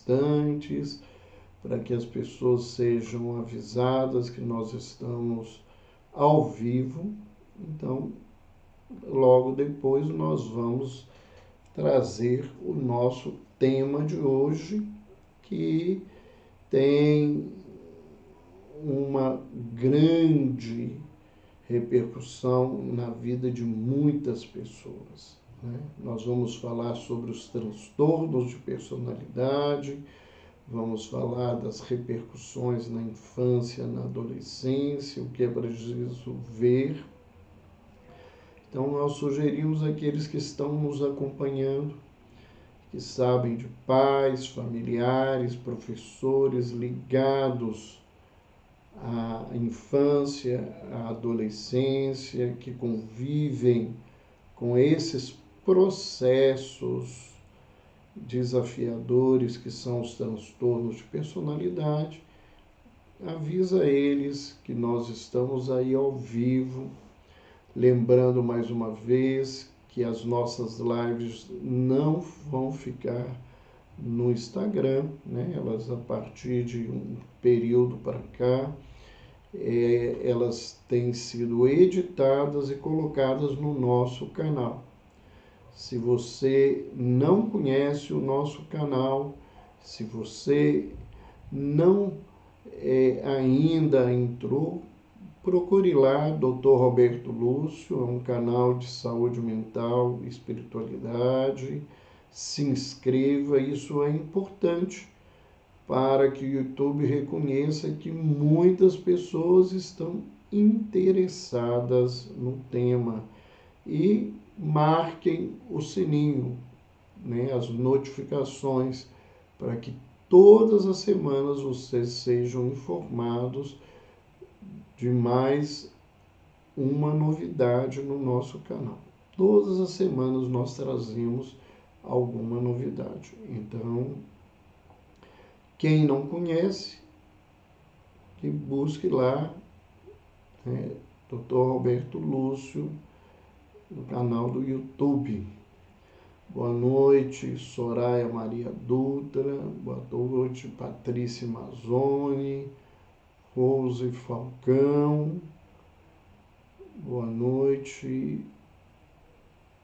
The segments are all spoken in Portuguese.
instantes, para que as pessoas sejam avisadas que nós estamos ao vivo. Então, logo depois nós vamos trazer o nosso tema de hoje, que tem uma grande repercussão na vida de muitas pessoas, né? Nós vamos falar sobre os transtornos de personalidade, vamos falar das repercussões na infância, na adolescência, o que é preciso ver. Então, nós sugerimos àqueles que estão nos acompanhando, que sabem de pais, familiares, professores ligados à infância, à adolescência, que convivem com esses processos desafiadores que são os transtornos de personalidade. Avisa eles que nós estamos aí ao vivo, lembrando mais uma vez que as nossas lives não vão ficar no Instagram, né? Elas, a partir de um período para cá, elas têm sido editadas e colocadas no nosso canal. Se você não conhece o nosso canal, se você não ainda entrou, procure lá, Dr. Roberto Lúcio, é um canal de saúde mental e espiritualidade. Se inscreva, isso é importante para que o YouTube reconheça que muitas pessoas estão interessadas no tema. E marquem o sininho, né, as notificações, para que todas as semanas vocês sejam informados de mais uma novidade no nosso canal. Todas as semanas nós trazemos alguma novidade. Então, quem não conhece, que busque lá, né, Dr. Roberto Lúcio, no canal do YouTube. Boa noite, Soraya Maria Dutra. Boa noite, Patrícia Mazzoni. Rose Falcão. Boa noite.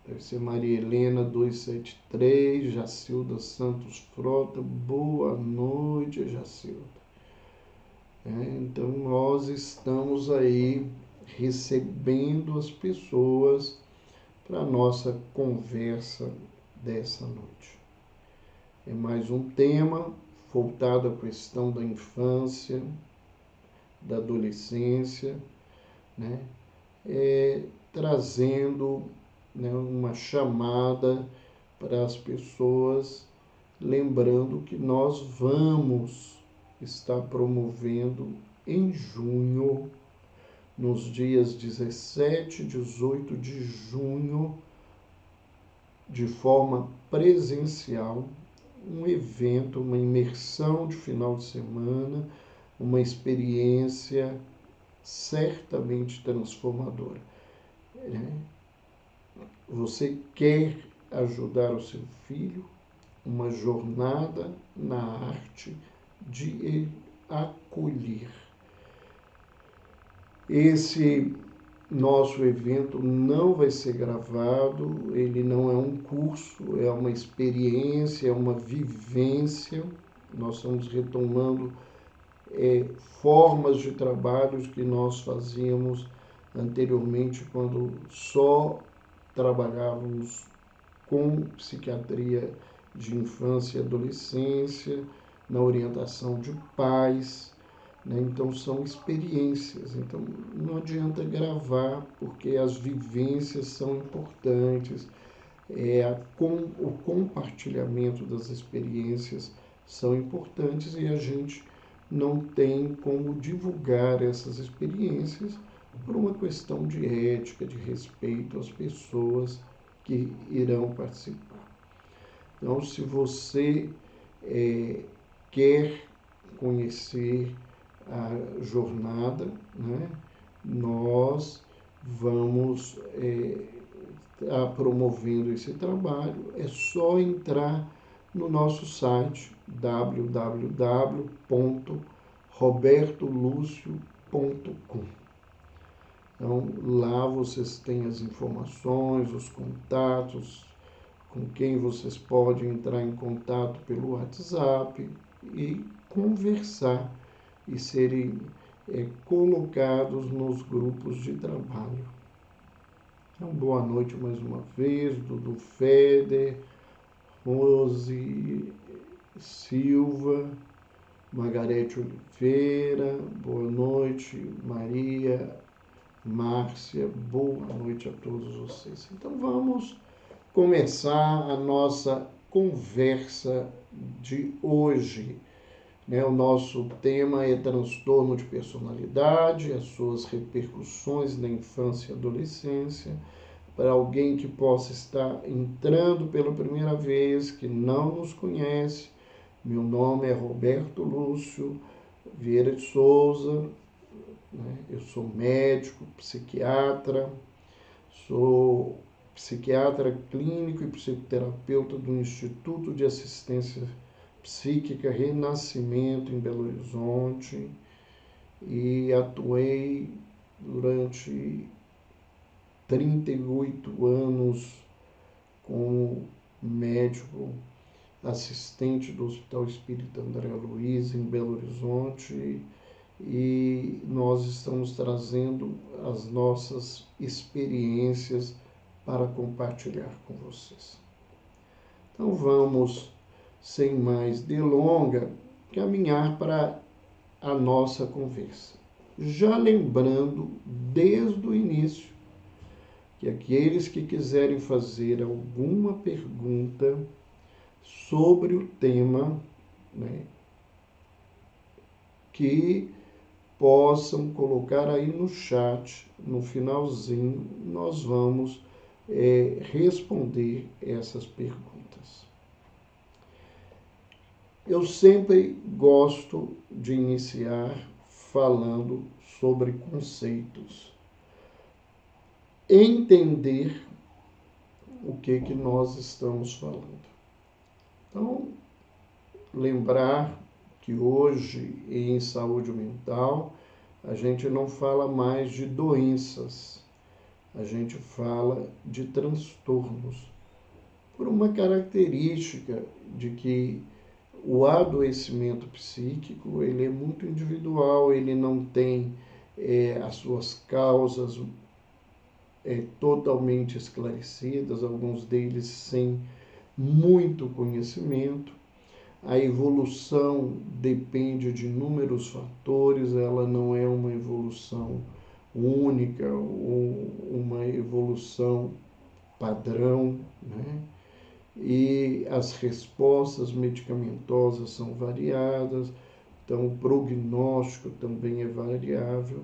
Deve ser Maria Helena 273. Jacilda Santos Frota. Boa noite, Jacilda. Então, nós estamos aí recebendo as pessoas para a nossa conversa dessa noite. É mais um tema voltado à questão da infância, da adolescência, né? Trazendo, né, uma chamada para as pessoas, lembrando que nós vamos estar promovendo em junho, nos dias 17 e 18 de junho, de forma presencial, um evento, uma imersão de final de semana, uma experiência certamente transformadora. Você quer ajudar o seu filho? Uma jornada na arte de acolher. Esse nosso evento não vai ser gravado, ele não é um curso, é uma experiência, é uma vivência. Nós estamos retomando formas de trabalhos que nós fazíamos anteriormente, quando só trabalhávamos com psiquiatria de infância e adolescência, na orientação de pais, né? Então, são experiências. Então, não adianta gravar, porque as vivências são importantes, o compartilhamento das experiências são importantes, e a gente não tem como divulgar essas experiências por uma questão de ética, de respeito às pessoas que irão participar. Então, se você quer conhecer a jornada, né, nós vamos estar promovendo esse trabalho. É só entrar no nosso site www.robertolucio.com. Então, lá vocês têm as informações, os contatos, com quem vocês podem entrar em contato pelo WhatsApp e conversar e serem colocados nos grupos de trabalho. Então, boa noite mais uma vez, Dudu Feder, Rose Silva, Margarete Oliveira, boa noite, Maria, Márcia, boa noite a todos vocês. Então vamos começar a nossa conversa de hoje. O nosso tema é transtorno de personalidade, as suas repercussões na infância e adolescência. Para alguém que possa estar entrando pela primeira vez, que não nos conhece, meu nome é Roberto Lúcio Vieira de Souza, eu sou médico, psiquiatra, sou psiquiatra clínico e psicoterapeuta do Instituto de Assistência Psíquica Renascimento em Belo Horizonte e atuei durante 38 anos como médico assistente do Hospital Espírita André Luiz em Belo Horizonte, e nós estamos trazendo as nossas experiências para compartilhar com vocês. Então vamos, sem mais delonga, caminhar para a nossa conversa. Já lembrando desde o início que aqueles que quiserem fazer alguma pergunta sobre o tema, que possam colocar aí no chat, no finalzinho, nós vamos responder essas perguntas. Eu sempre gosto de iniciar falando sobre conceitos. Entender o que nós estamos falando. Então, lembrar que hoje, em saúde mental, a gente não fala mais de doenças, a gente fala de transtornos, por uma característica de que o adoecimento psíquico ele é muito individual, ele não tem as suas causas totalmente esclarecidas, alguns deles sem muito conhecimento. A evolução depende de inúmeros fatores, ela não é uma evolução única ou uma evolução padrão, E as respostas medicamentosas são variadas, então o prognóstico também é variável,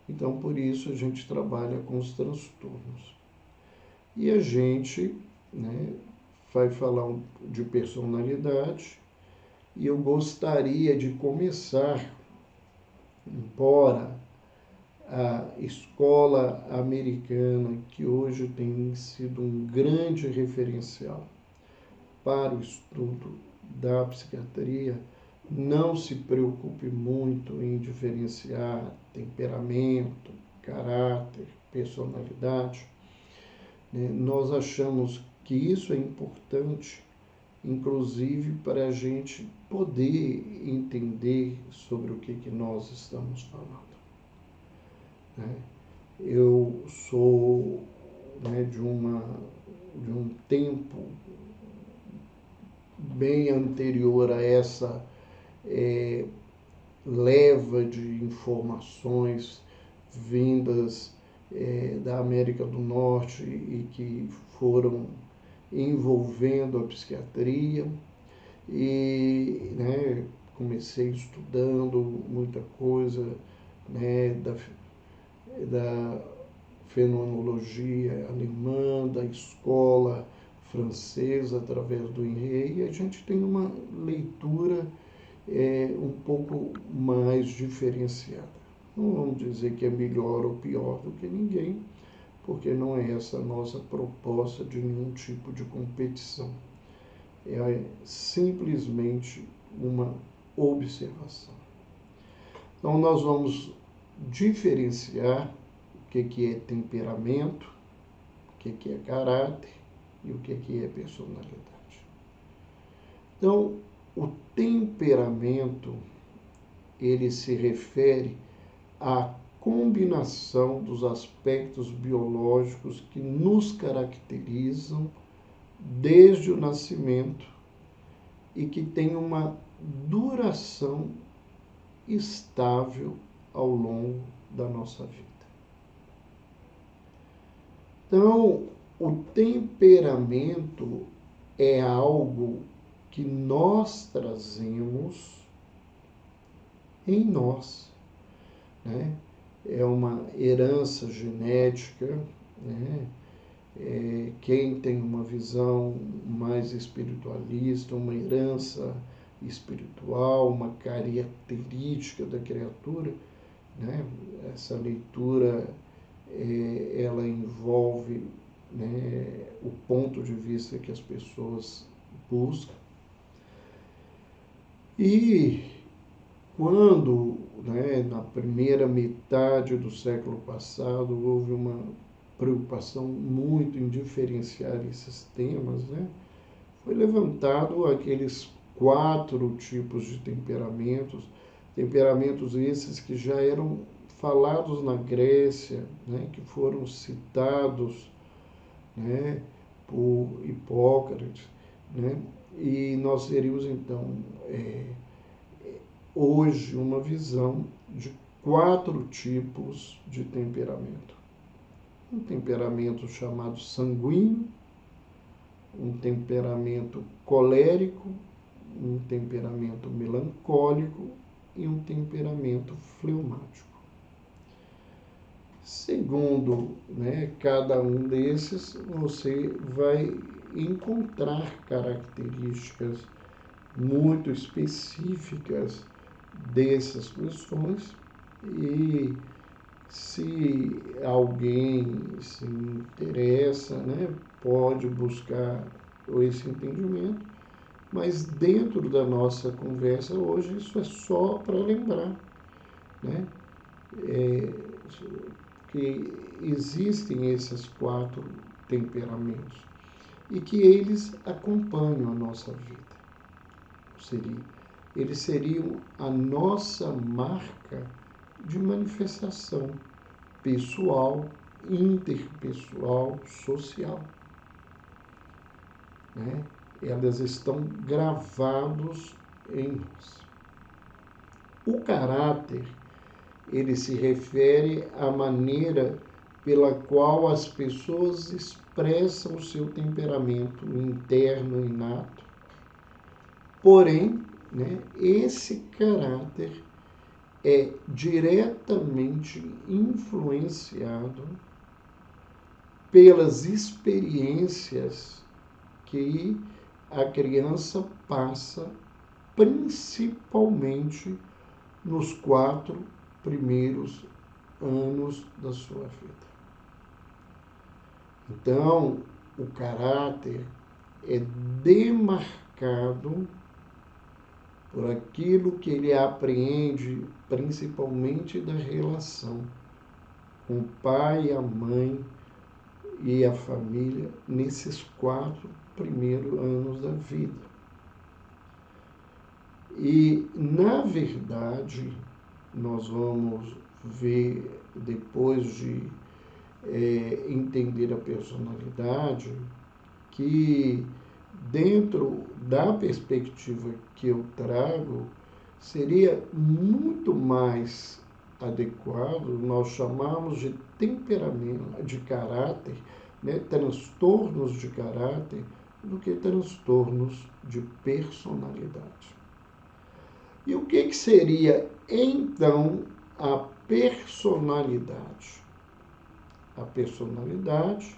então por isso a gente trabalha com os transtornos. E a gente vai falar de personalidade, e eu gostaria de começar, embora a escola americana, que hoje tem sido um grande referencial para o estudo da psiquiatria, não se preocupe muito em diferenciar temperamento, caráter, personalidade. Nós achamos que isso é importante, inclusive para a gente poder entender sobre o que nós estamos falando. Eu sou de um tempo bem anterior a essa leva de informações vindas da América do Norte e que foram envolvendo a psiquiatria, e comecei estudando muita coisa da fenomenologia alemã, da escola francesa, através do INRE, e a gente tem uma leitura um pouco mais diferenciada. Não vamos dizer que é melhor ou pior do que ninguém, porque não é essa a nossa proposta de nenhum tipo de competição. É simplesmente alguma observação. Então, nós vamos diferenciar o que é temperamento, o que é caráter e o que é personalidade. Então, o temperamento, ele se refere à combinação dos aspectos biológicos que nos caracterizam desde o nascimento e que tem uma duração estável ao longo da nossa vida. Então, o temperamento é algo que nós trazemos em nós, né? É uma herança genética, né? Quem tem uma visão mais espiritualista, uma herança espiritual, uma característica da criatura, né? Essa leitura ela envolve, né, o ponto de vista que as pessoas buscam. E quando, né, na primeira metade do século passado, houve uma preocupação muito em diferenciar esses temas, né, foi levantado aqueles 4 tipos de temperamentos esses que já eram falados na Grécia, né, que foram citados, né, por Hipócrates, né, e nós teríamos então hoje uma visão de 4 tipos de temperamento. Um temperamento chamado sanguíneo, um temperamento colérico, um temperamento melancólico e um temperamento fleumático. Segundo, né, cada um desses, você vai encontrar características muito específicas dessas questões, e se alguém se interessa, né, pode buscar esse entendimento, mas dentro da nossa conversa hoje isso é só para lembrar, né, que existem esses 4 temperamentos e que eles acompanham a nossa vida. Eles seriam a nossa marca de manifestação pessoal, interpessoal, social, né? Elas estão gravados em nós. O caráter, ele se refere à maneira pela qual as pessoas expressam o seu temperamento interno inato. Porém, né, esse caráter é diretamente influenciado pelas experiências que a criança passa, principalmente nos 4 primeiros anos da sua vida. Então, o caráter é demarcado por aquilo que ele apreende, principalmente da relação com o pai, a mãe e a família, nesses 4 primeiros anos da vida. E, na verdade, nós vamos ver, depois de entender a personalidade, que dentro da perspectiva que eu trago, seria muito mais adequado nós chamarmos de temperamento, de caráter, né, transtornos de caráter, do que transtornos de personalidade. E o que seria, então, a personalidade? A personalidade,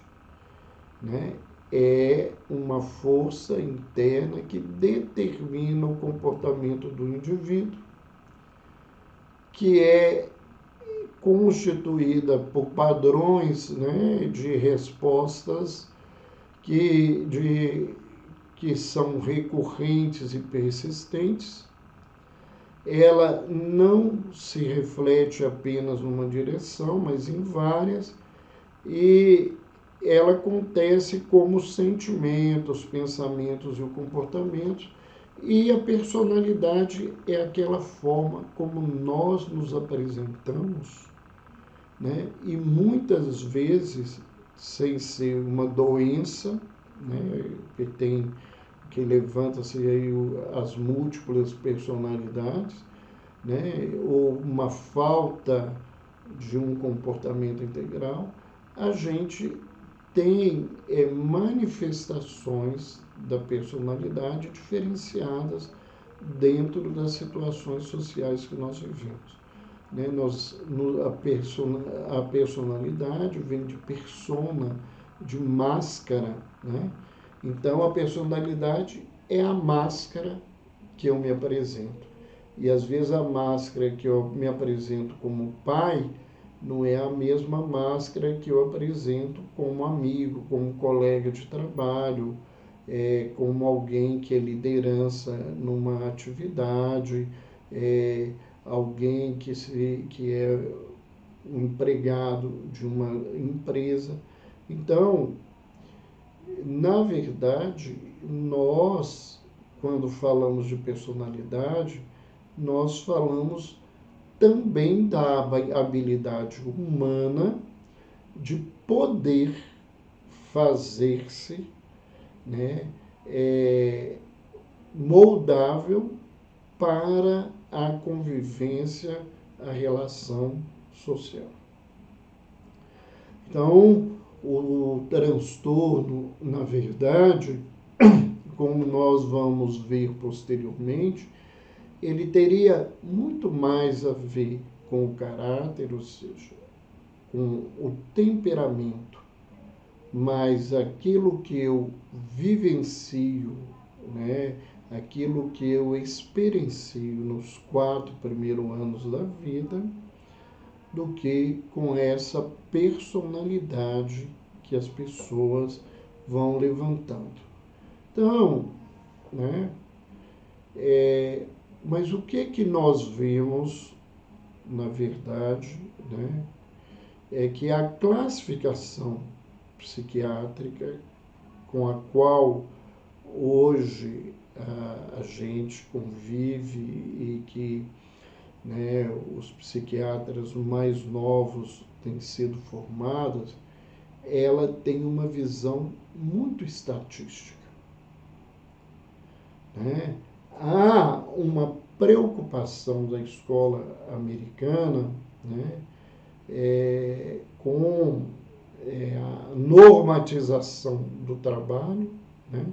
né, é uma força interna que determina o comportamento do indivíduo, que é constituída por padrões, né, de respostas que são recorrentes e persistentes, ela não se reflete apenas numa direção, mas em várias, e ela acontece como sentimentos, pensamentos e o comportamento, e a personalidade é aquela forma como nós nos apresentamos, né? E muitas vezes, sem ser uma doença, né? Que levanta-se aí as múltiplas personalidades, né? Ou uma falta de um comportamento integral, a gente tem manifestações da personalidade diferenciadas dentro das situações sociais que nós vivemos. Né? A personalidade vem de persona, de máscara. Né? Então, a personalidade é a máscara que eu me apresento. E às vezes a máscara que eu me apresento como pai não é a mesma máscara que eu apresento como amigo, como colega de trabalho, como alguém que é liderança numa atividade, alguém que é um empregado de uma empresa. Então, na verdade, nós, quando falamos de personalidade, nós falamos também da habilidade humana de poder fazer-se, né, moldável para a convivência, a relação social. Então, o transtorno, na verdade, como nós vamos ver posteriormente, ele teria muito mais a ver com o caráter, ou seja, com o temperamento, mas aquilo que eu vivencio, né, aquilo que eu experiencio nos 4 primeiros anos da vida, do que com essa personalidade que as pessoas vão levantando. Então, né, mas o que nós vemos, na verdade, né, é que a classificação psiquiátrica com a qual hoje a gente convive e que, né, os psiquiatras mais novos têm sido formados, ela tem uma visão muito estatística. Né? Há uma preocupação da escola americana, né, com a normatização do trabalho, né,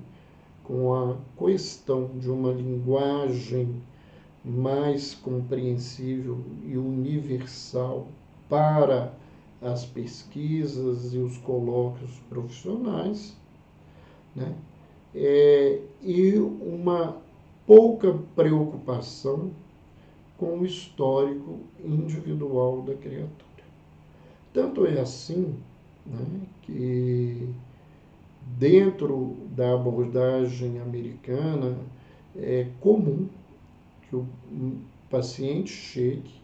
com a questão de uma linguagem mais compreensível e universal para as pesquisas e os colóquios profissionais, né? E uma pouca preocupação com o histórico individual da criatura. Tanto é assim, né, que dentro da abordagem americana é comum que o paciente chegue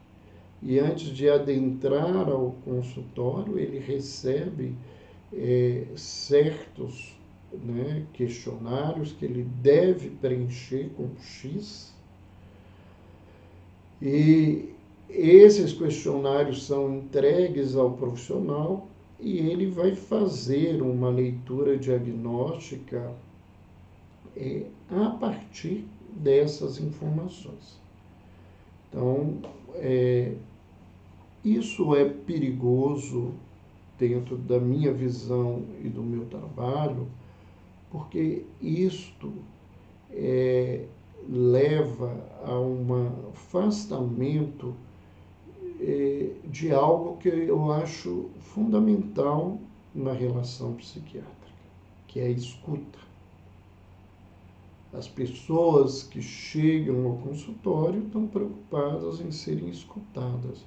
e antes de adentrar ao consultório ele recebe certos, né, questionários que ele deve preencher com X, e esses questionários são entregues ao profissional e ele vai fazer uma leitura diagnóstica a partir dessas informações. Então, isso é perigoso dentro da minha visão e do meu trabalho, porque isto leva a um afastamento de algo que eu acho fundamental na relação psiquiátrica, que é a escuta. As pessoas que chegam ao consultório estão preocupadas em serem escutadas.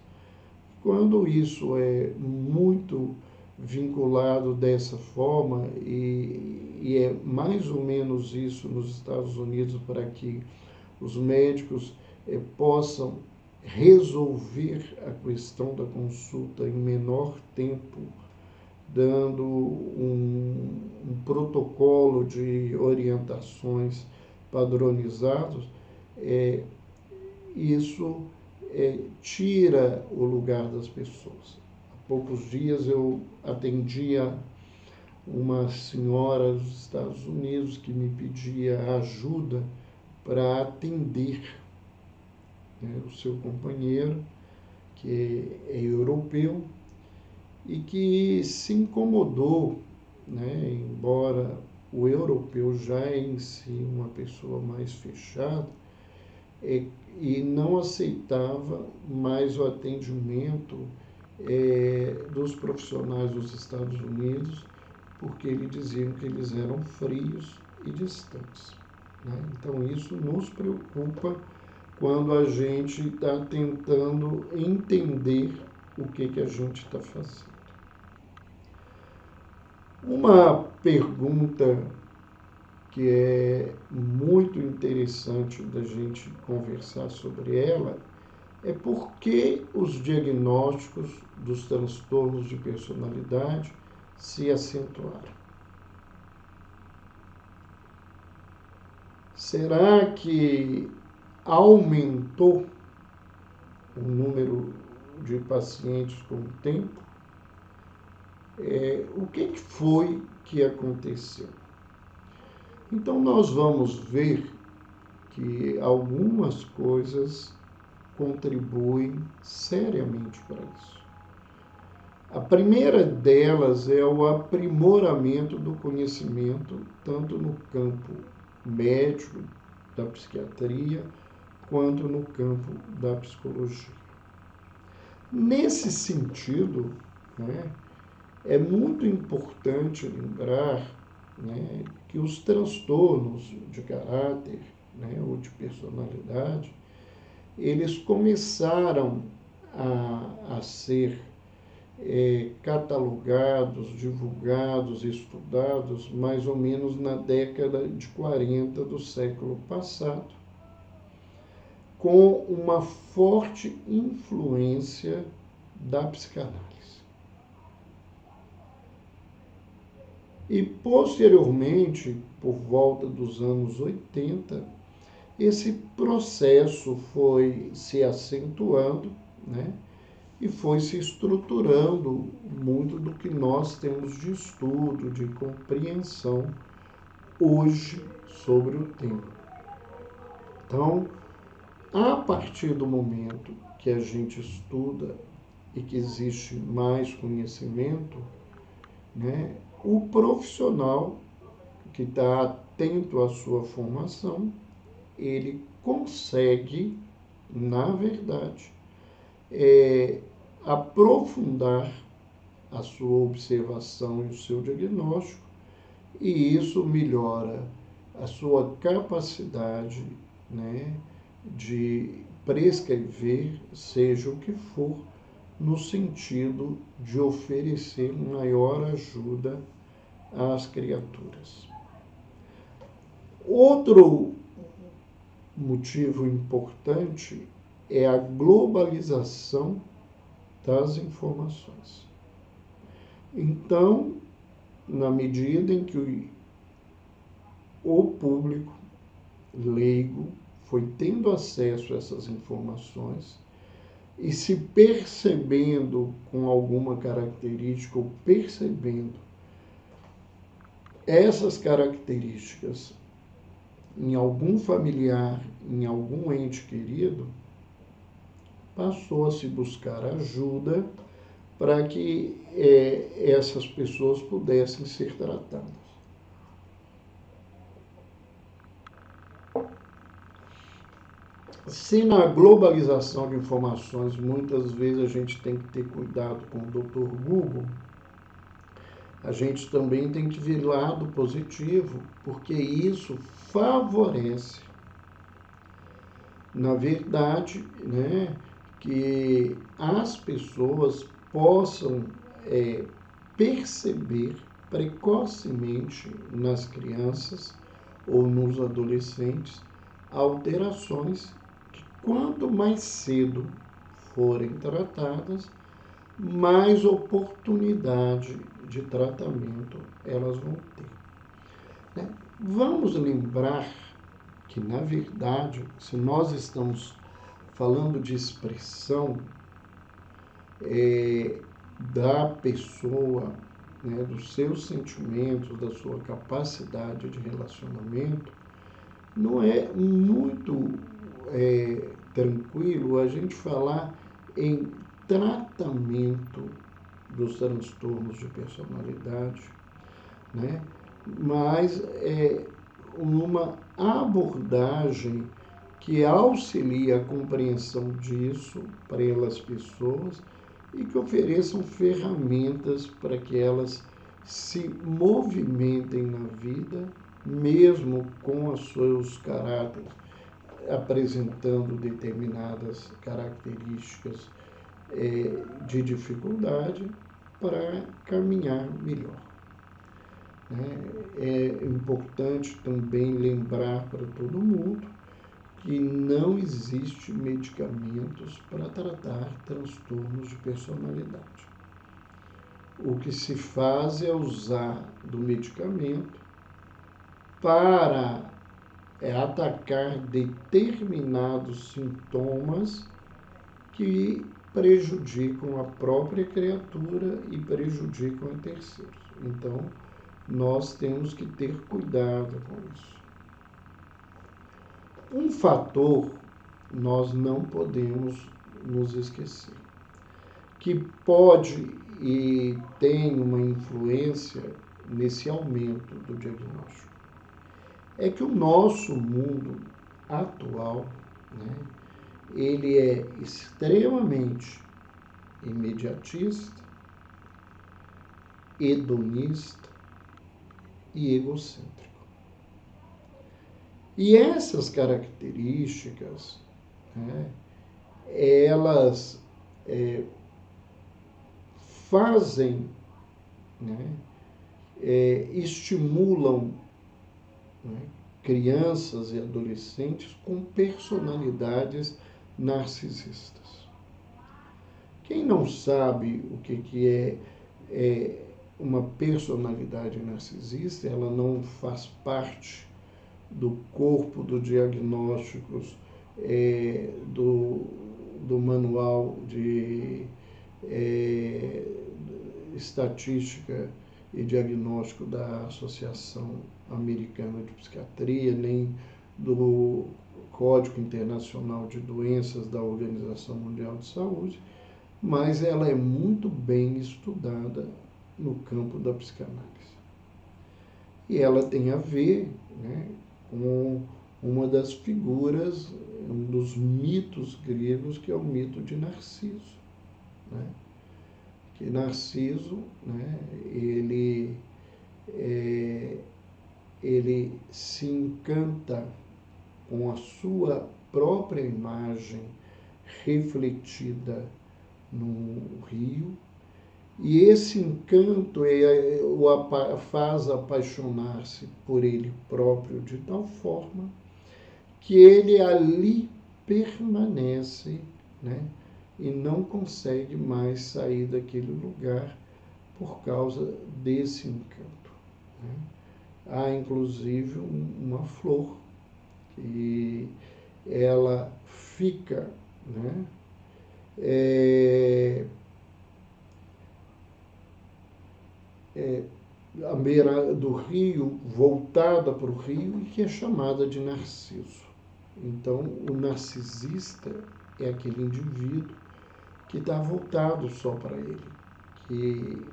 Quando isso é muito vinculado dessa forma, e é mais ou menos isso nos Estados Unidos, para que os médicos possam resolver a questão da consulta em menor tempo, dando um protocolo de orientações padronizados, isso tira o lugar das pessoas. Há poucos dias eu atendia uma senhora dos Estados Unidos que me pedia ajuda para atender, né, o seu companheiro, que é europeu, e que se incomodou, né, embora o europeu já é em si uma pessoa mais fechada, e não aceitava mais o atendimento dos profissionais dos Estados Unidos, porque eles diziam que eles eram frios e distantes, né? Então isso nos preocupa quando a gente está tentando entender o que a gente está fazendo. Uma pergunta que é muito interessante da gente conversar sobre ela é por que os diagnósticos dos transtornos de personalidade se acentuaram. Será que aumentou o número de pacientes com o tempo? O que foi que aconteceu? Então, nós vamos ver que algumas coisas contribuem seriamente para isso. A primeira delas é o aprimoramento do conhecimento, tanto no campo médico, da psiquiatria, quanto no campo da psicologia. Nesse sentido, né, é muito importante lembrar, né, que os transtornos de caráter, né, ou de personalidade, eles começaram a ser catalogados, divulgados, estudados mais ou menos na década de 40 do século passado, com uma forte influência da psicanálise. E posteriormente, por volta dos anos 80, esse processo foi se acentuando, né? E foi se estruturando muito do que nós temos de estudo, de compreensão hoje sobre o tema. Então, a partir do momento que a gente estuda e que existe mais conhecimento, né, o profissional que está atento à sua formação, ele consegue, na verdade, aprofundar a sua observação e o seu diagnóstico, e isso melhora a sua capacidade, né, de prescrever, seja o que for, no sentido de oferecer maior ajuda às criaturas. Outro motivo importante é a globalização das informações. Então, na medida em que o público leigo foi tendo acesso a essas informações e se percebendo com alguma característica ou percebendo essas características em algum familiar, em algum ente querido, passou a se buscar ajuda para que essas pessoas pudessem ser tratadas. Se na globalização de informações muitas vezes a gente tem que ter cuidado com o Dr. Google, a gente também tem que ver lado positivo, porque isso favorece, na verdade, né, que as pessoas possam perceber precocemente nas crianças ou nos adolescentes alterações que quanto mais cedo forem tratadas, mais oportunidade de tratamento elas vão ter, né? Vamos lembrar que, na verdade, se nós estamos falando de expressão da pessoa, né, dos seus sentimentos, da sua capacidade de relacionamento, não é muito tranquilo a gente falar em tratamento dos transtornos de personalidade, né? Mas uma abordagem que auxilie a compreensão disso para as pessoas e que ofereçam ferramentas para que elas se movimentem na vida, mesmo com os seus caráteres, apresentando determinadas características de dificuldade, para caminhar melhor. É importante também lembrar para todo mundo que não existe medicamentos para tratar transtornos de personalidade. O que se faz é usar do medicamento para atacar determinados sintomas que prejudicam a própria criatura e prejudicam a terceiros. Então, nós temos que ter cuidado com isso. Um fator nós não podemos nos esquecer, que pode e tem uma influência nesse aumento do diagnóstico, é que o nosso mundo atual, né, ele é extremamente imediatista, hedonista e egocêntrico. E essas características, né, elas fazem, né, estimulam, né, crianças e adolescentes com personalidades narcisistas. Quem não sabe o que é uma personalidade narcisista, ela não faz parte do corpo dos diagnósticos do manual de estatística e diagnóstico da Associação Americana de Psiquiatria, nem do Código Internacional de Doenças da Organização Mundial de Saúde, mas ela é muito bem estudada no campo da psicanálise. E ela tem a ver, né, com uma das figuras, um dos mitos gregos, que é o mito de Narciso, né? Que Narciso, né, ele se encanta com a sua própria imagem refletida no rio, e esse encanto o faz apaixonar-se por ele próprio de tal forma que ele ali permanece, né, e não consegue mais sair daquele lugar por causa desse encanto, né? Há inclusive uma flor que ela fica, né, à beira do rio, voltada para o rio, e que é chamada de Narciso. Então, o narcisista é aquele indivíduo que está voltado só para ele, que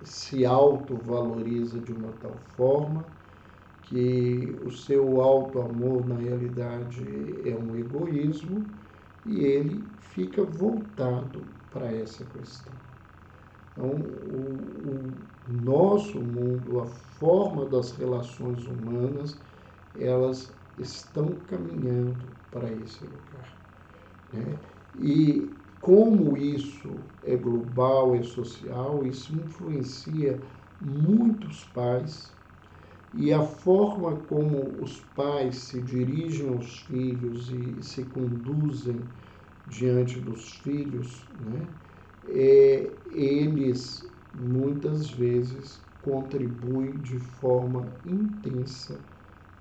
se autovaloriza de uma tal forma que o seu auto-amor, na realidade, é um egoísmo, e ele fica voltado para essa questão. Então, o nosso mundo, a forma das relações humanas, elas estão caminhando para esse lugar, né? E como isso é global, é social, isso influencia muitos pais e a forma como os pais se dirigem aos filhos e se conduzem diante dos filhos, né, eles muitas vezes contribuem de forma intensa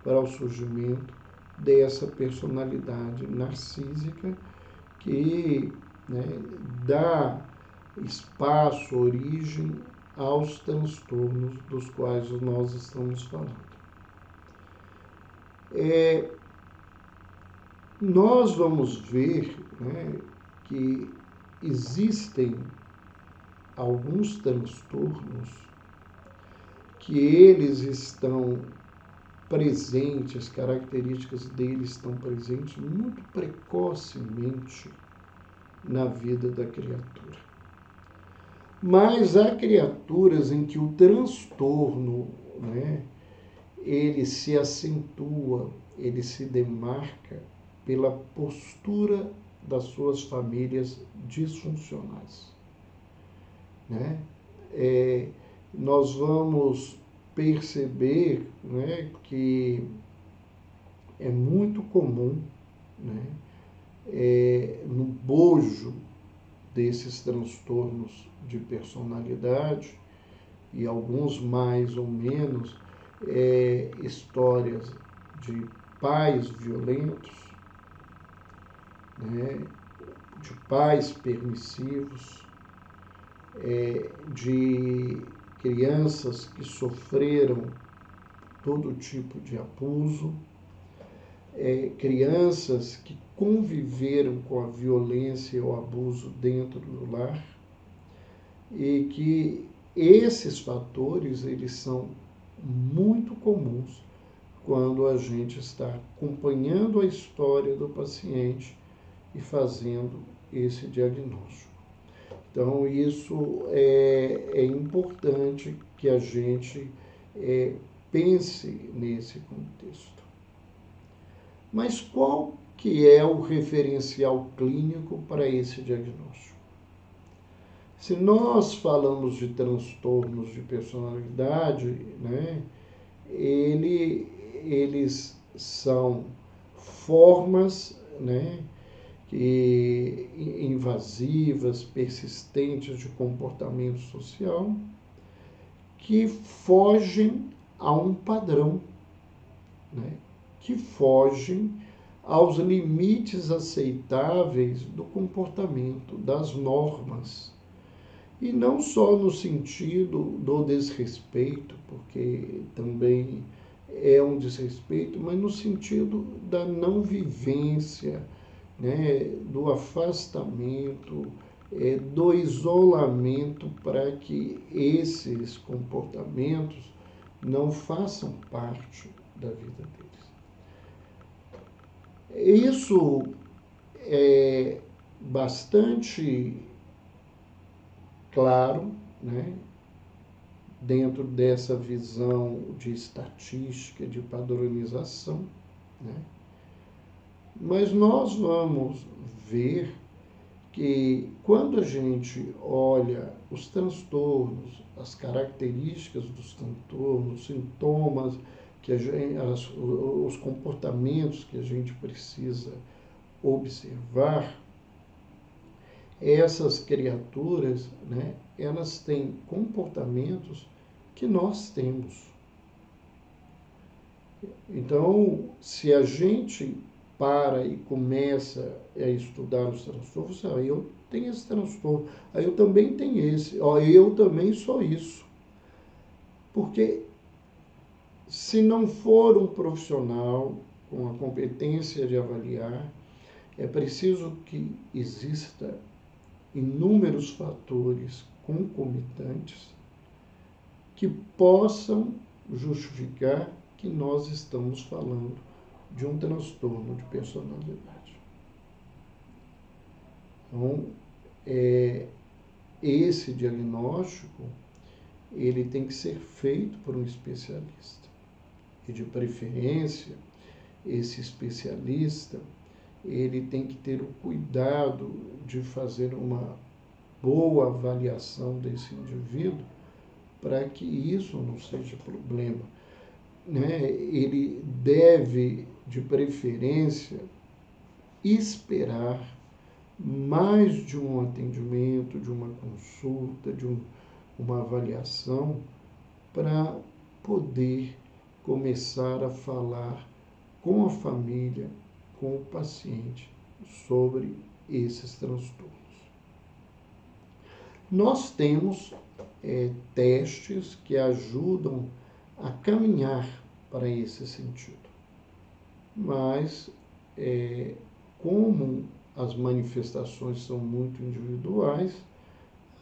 para o surgimento dessa personalidade narcísica que, né, dá espaço, origem aos transtornos dos quais nós estamos falando. Nós vamos ver, né, que existem alguns transtornos que eles estão presentes, as características deles estão presentes muito precocemente na vida da criatura. Mas há criaturas em que o transtorno, né, ele se acentua, ele se demarca pela postura das suas famílias disfuncionais, né? Nós vamos perceber, né, que é muito comum, né, no bojo desses transtornos de personalidade, e alguns mais ou menos, histórias de pais violentos, né, de pais permissivos, de crianças que sofreram todo tipo de abuso, crianças que conviveram com a violência e o abuso dentro do lar, e que esses fatores eles são muito comuns quando a gente está acompanhando a história do paciente e fazendo esse diagnóstico. Então, isso é importante que a gente pense nesse contexto. Mas qual que é o referencial clínico para esse diagnóstico? Se nós falamos de transtornos de personalidade, né, eles são formas, né, invasivas, persistentes de comportamento social que fogem a um padrão, né, que fogem aos limites aceitáveis do comportamento, das normas. E não só no sentido do desrespeito, porque também é um desrespeito, mas no sentido da não vivência, né, do afastamento, do isolamento, para que esses comportamentos não façam parte da vida deles. Isso é bastante claro, né, dentro dessa visão de estatística, de padronização, né? Mas nós vamos ver que quando a gente olha os transtornos, as características dos transtornos, sintomas, que os comportamentos que a gente precisa observar, essas criaturas, né, elas têm comportamentos que nós temos. Então, se a gente para e começa a estudar os transtornos, eu tenho esse transtorno, eu também tenho esse, eu também sou isso. Porque se não for um profissional com a competência de avaliar, é preciso que exista inúmeros fatores concomitantes que possam justificar que nós estamos falando de um transtorno de personalidade. Então, esse diagnóstico ele tem que ser feito por um especialista. E, de preferência, esse especialista ele tem que ter o cuidado de fazer uma boa avaliação desse indivíduo para que isso não seja problema. né, ele deve, de preferência, esperar mais de um atendimento, de uma consulta, de uma avaliação, para poder começar a falar com a família, com o paciente, sobre esses transtornos. Nós temos testes que ajudam a caminhar para esse sentido, mas como as manifestações são muito individuais,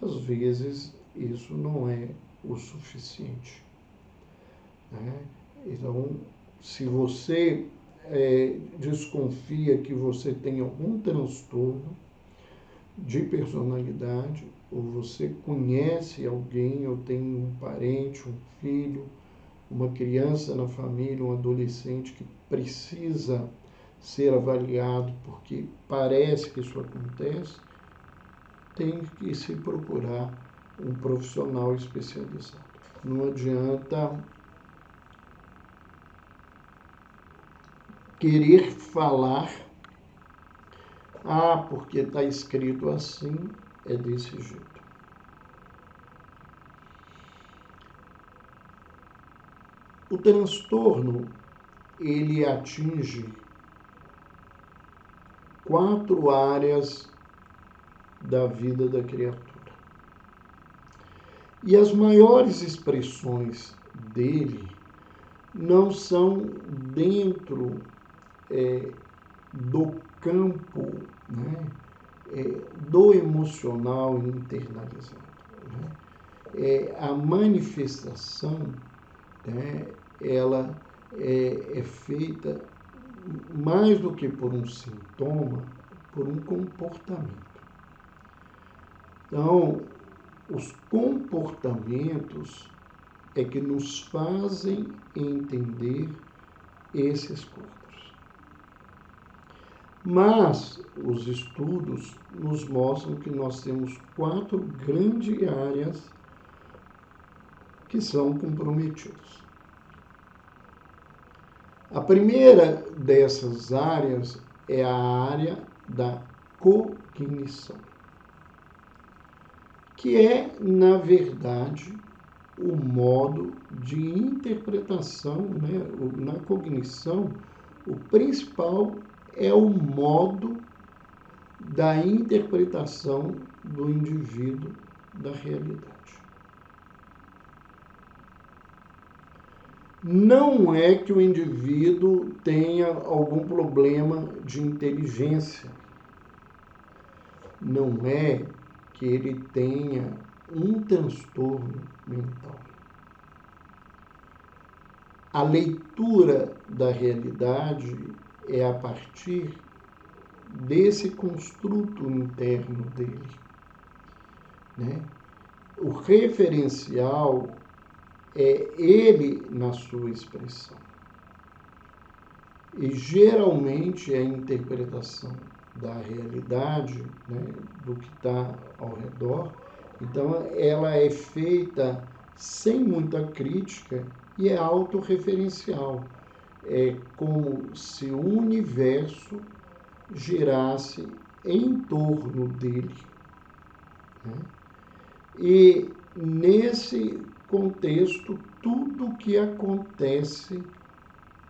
às vezes isso não é o suficiente, né? Então, se você desconfia que você tem algum transtorno de personalidade, ou você conhece alguém, ou tem um parente, um filho, uma criança na família, um adolescente que precisa ser avaliado porque parece que isso acontece, tem que se procurar um profissional especializado. Não adianta querer falar, porque está escrito assim, é desse jeito. O transtorno, ele atinge 4 áreas da vida da criatura. E as maiores expressões dele não são dentro do campo, né, do emocional internalizado, né? A manifestação, né, ela é feita mais do que por um sintoma, por um comportamento. Então, os comportamentos é que nos fazem entender esses quadros. Mas os estudos nos mostram que nós temos 4 grandes áreas que são comprometidas. A primeira dessas áreas é a área da cognição, que é, na verdade, o modo de interpretação, né? Na cognição, o principal é o modo da interpretação do indivíduo da realidade. Não é que o indivíduo tenha algum problema de inteligência, não é que ele tenha um transtorno mental. A leitura da realidade é a partir desse construto interno dele, né? O referencial é ele na sua expressão. E geralmente a interpretação da realidade, né, do que está ao redor, então ela é feita sem muita crítica e é autorreferencial. É como se o universo girasse em torno dele, né? E nesse contexto, tudo que acontece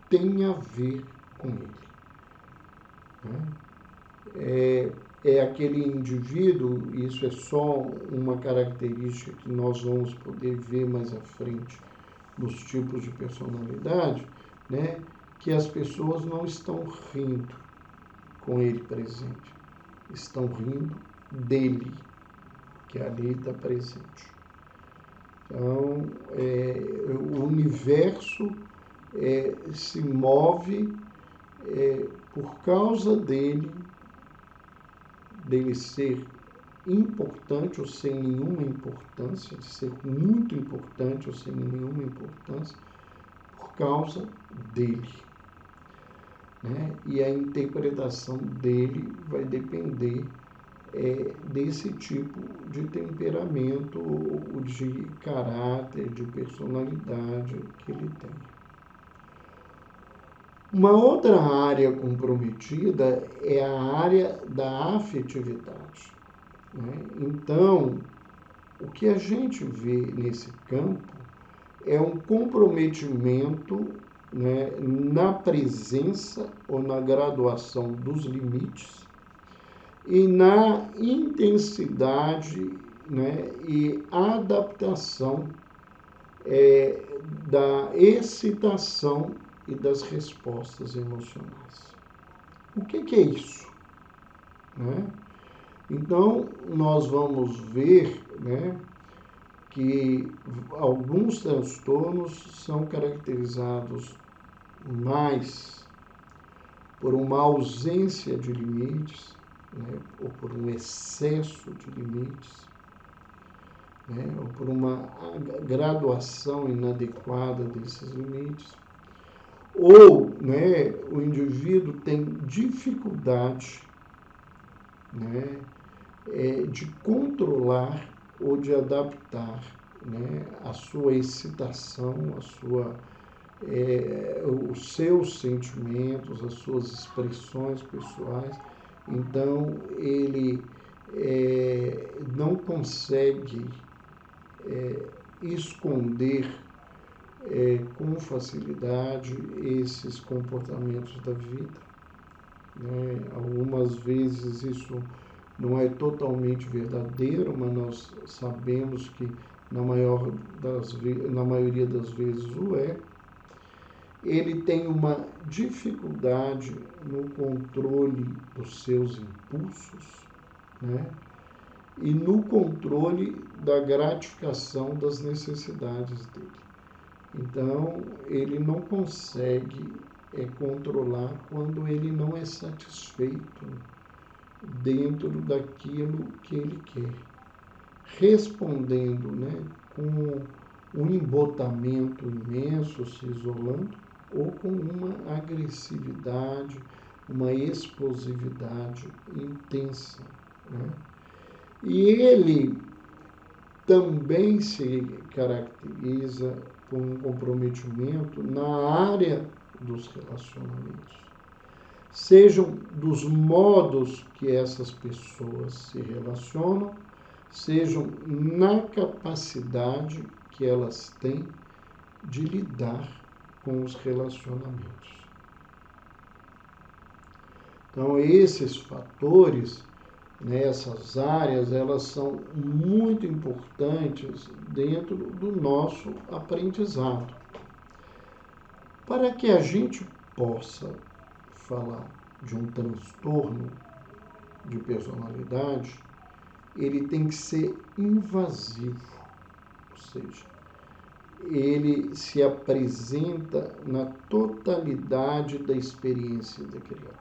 tem a ver com ele, né? É aquele indivíduo, isso é só uma característica que nós vamos poder ver mais à frente nos tipos de personalidade, né? Que as pessoas não estão rindo com ele presente, estão rindo dele, que ali está presente. Então, o universo se move por causa dele ser importante ou sem nenhuma importância, de ser muito importante ou sem nenhuma importância, por causa dele, né? E a interpretação dele vai depender desse tipo de temperamento, de caráter, de personalidade que ele tem. Uma outra área comprometida é a área da afetividade, né? Então, o que a gente vê nesse campo é um comprometimento, né, na presença ou na graduação dos limites e na intensidade, né, e adaptação da excitação e das respostas emocionais. O que é isso? Né? Então, nós vamos ver, né, que alguns transtornos são caracterizados mais por uma ausência de limites, né, ou por um excesso de limites, né, ou por uma graduação inadequada desses limites, ou, né, o indivíduo tem dificuldade, né, de controlar ou de adaptar, né, a sua excitação, os seus sentimentos, as suas expressões pessoais. Então, ele não consegue esconder com facilidade esses comportamentos da vida, né? Algumas vezes isso não é totalmente verdadeiro, mas nós sabemos que na maioria das vezes o é. Ele tem uma dificuldade no controle dos seus impulsos, né? E no controle da gratificação das necessidades dele. Então, ele não consegue controlar quando ele não é satisfeito dentro daquilo que ele quer, respondendo, né, com um embotamento imenso, se isolando, ou com uma agressividade, uma explosividade intensa, né? E ele também se caracteriza por um comprometimento na área dos relacionamentos, sejam dos modos que essas pessoas se relacionam, sejam na capacidade que elas têm de lidar com os relacionamentos. Então, esses fatores, né, essas áreas, elas são muito importantes dentro do nosso aprendizado. Para que a gente possa falar de um transtorno de personalidade, ele tem que ser invasivo, ou seja, ele se apresenta na totalidade da experiência da criatura.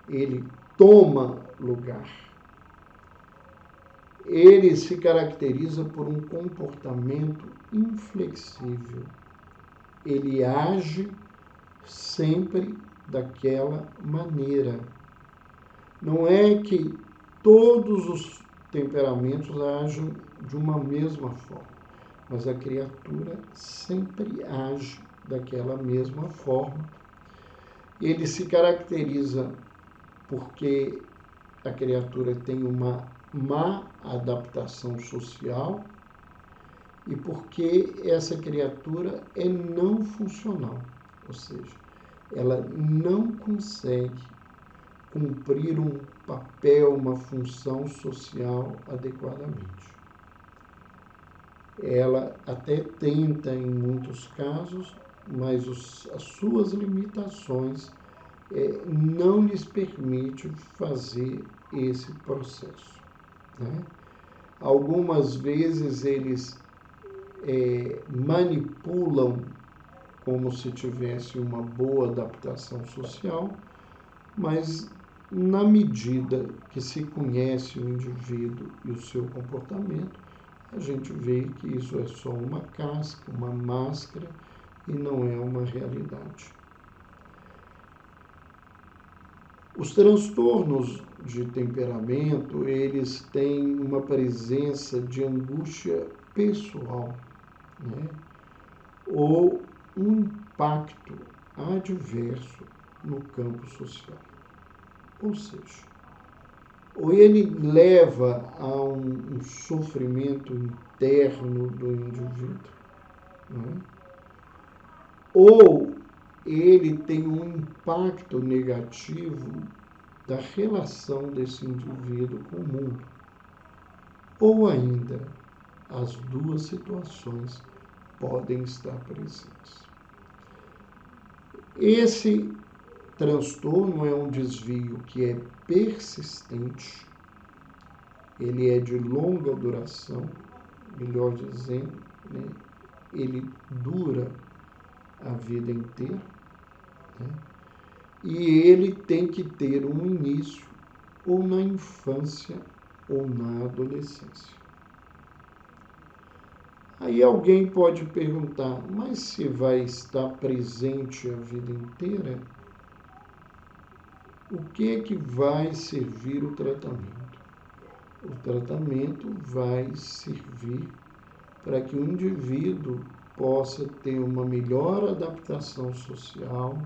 Ele toma lugar. Ele se caracteriza por um comportamento inflexível. Ele age sempre daquela maneira. Não é que todos os temperamentos agem de uma mesma forma, mas a criatura sempre age daquela mesma forma. Ele se caracteriza porque a criatura tem uma má adaptação social e porque essa criatura é não funcional, ou seja, ela não consegue cumprir um papel, uma função social adequadamente. Ela até tenta em muitos casos, mas as suas limitações não lhes permitem fazer esse processo, né? Algumas vezes eles manipulam como se tivesse uma boa adaptação social, mas na medida que se conhece o indivíduo e o seu comportamento, a gente vê que isso é só uma casca, uma máscara e não é uma realidade. Os transtornos de temperamento, eles têm uma presença de angústia pessoal, né? Ou um impacto adverso no campo social. Ou seja, ou ele leva a um sofrimento interno do indivíduo, né? Ou ele tem um impacto negativo da relação desse indivíduo com o mundo. Ou ainda, as duas situações podem estar presentes. Esse transtorno é um desvio que é persistente, ele é de longa duração, melhor dizendo, né? Ele dura a vida inteira, né? E ele tem que ter um início ou na infância ou na adolescência. Aí alguém pode perguntar, mas se vai estar presente a vida inteira, o que é que vai servir o tratamento? O tratamento vai servir para que o indivíduo possa ter uma melhor adaptação social,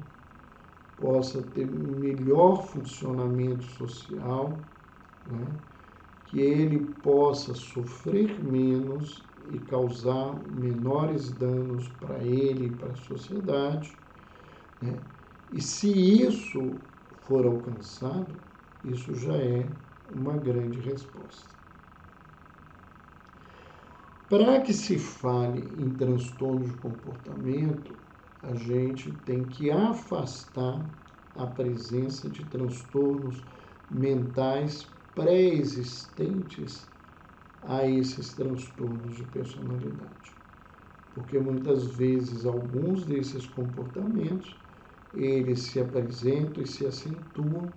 possa ter um melhor funcionamento social, né? Que ele possa sofrer menos e causar menores danos para ele e para a sociedade, né? E se isso for alcançado, isso já é uma grande resposta. Para que se fale em transtorno de comportamento, a gente tem que afastar a presença de transtornos mentais pré-existentes a esses transtornos de personalidade. Porque muitas vezes alguns desses comportamentos, eles se apresentam e se acentuam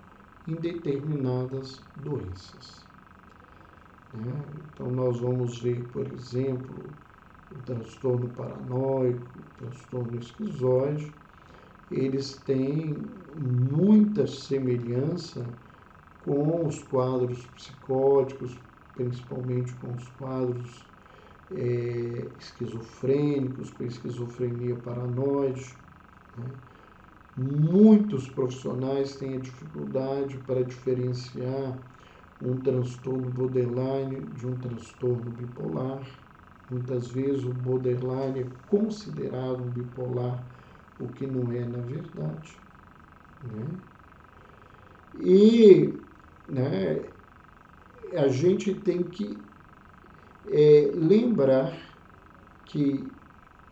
em determinadas doenças. Então, nós vamos ver, por exemplo, o transtorno paranoico, o transtorno esquizoide, eles têm muita semelhança com os quadros psicóticos, principalmente com os quadros esquizofrênicos, com a esquizofrenia paranoide, né? Muitos profissionais têm a dificuldade para diferenciar um transtorno borderline de um transtorno bipolar. Muitas vezes o borderline é considerado um bipolar, o que não é na verdade, né? E, né, a gente tem que lembrar que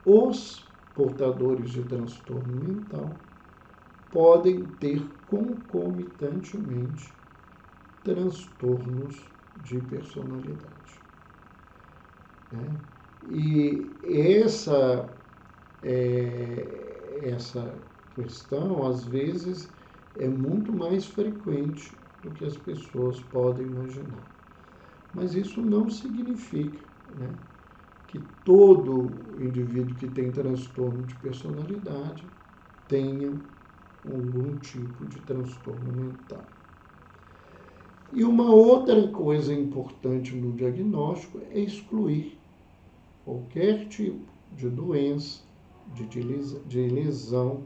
os portadores de transtorno mental podem ter concomitantemente transtornos de personalidade, né? E essa questão, às vezes, é muito mais frequente do que as pessoas podem imaginar. Mas isso não significa, né, que todo indivíduo que tem transtorno de personalidade tenha algum tipo de transtorno mental. E uma outra coisa importante no diagnóstico é excluir qualquer tipo de doença, de lesão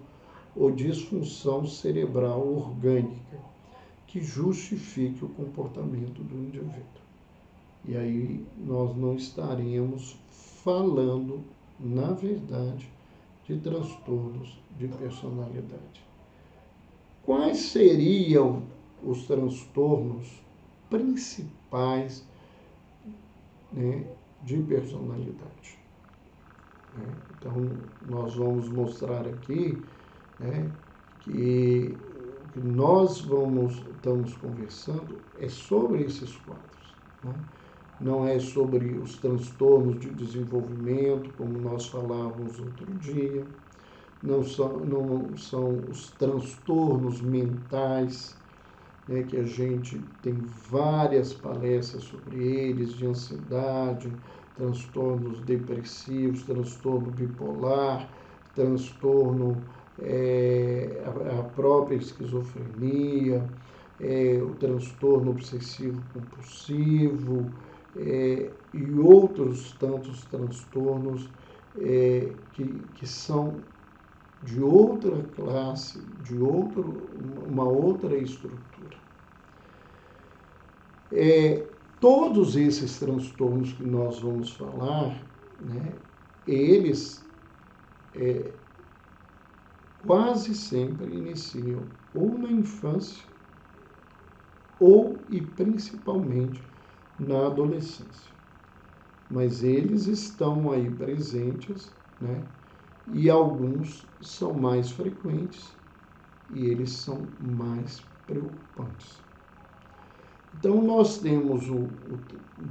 ou disfunção cerebral orgânica que justifique o comportamento do indivíduo. E aí nós não estaremos falando, na verdade, de transtornos de personalidade. Quais seriam os transtornos principais, né, de personalidade? Então, nós vamos mostrar aqui, né, que o que nós estamos conversando é sobre esses quadros, né? Não é sobre os transtornos de desenvolvimento, como nós falávamos outro dia, não são os transtornos mentais, né, que a gente tem várias palestras sobre eles, de ansiedade, transtornos depressivos, transtorno bipolar, transtorno, a própria esquizofrenia, o transtorno obsessivo compulsivo, e outros tantos transtornos que são de outra classe, de uma outra estrutura. Todos esses transtornos que nós vamos falar, né, eles quase sempre iniciam ou na infância ou e principalmente na adolescência. Mas eles estão aí presentes, né? E alguns são mais frequentes e eles são mais preocupantes. Então, nós temos o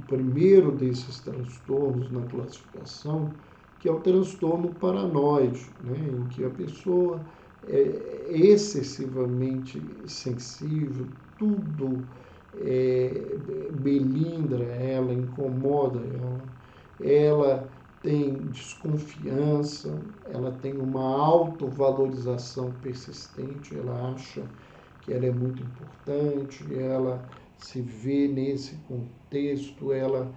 primeiro desses transtornos na classificação, que é o transtorno paranoide, né? Em que a pessoa é excessivamente sensível, tudo melindra ela, incomoda ela tem desconfiança, ela tem uma autovalorização persistente, ela acha que ela é muito importante, ela se vê nesse contexto, ela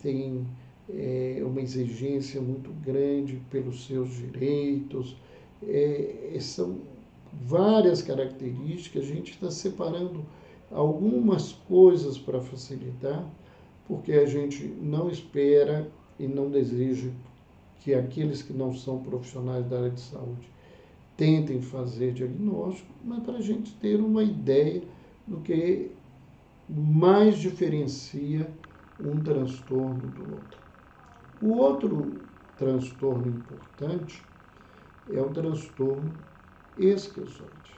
tem uma exigência muito grande pelos seus direitos. São várias características, a gente está separando algumas coisas para facilitar, porque a gente não espera e não deseja que aqueles que não são profissionais da área de saúde tentem fazer diagnóstico, mas para a gente ter uma ideia do que mais diferencia um transtorno do outro. O outro transtorno importante é o transtorno esquizoide.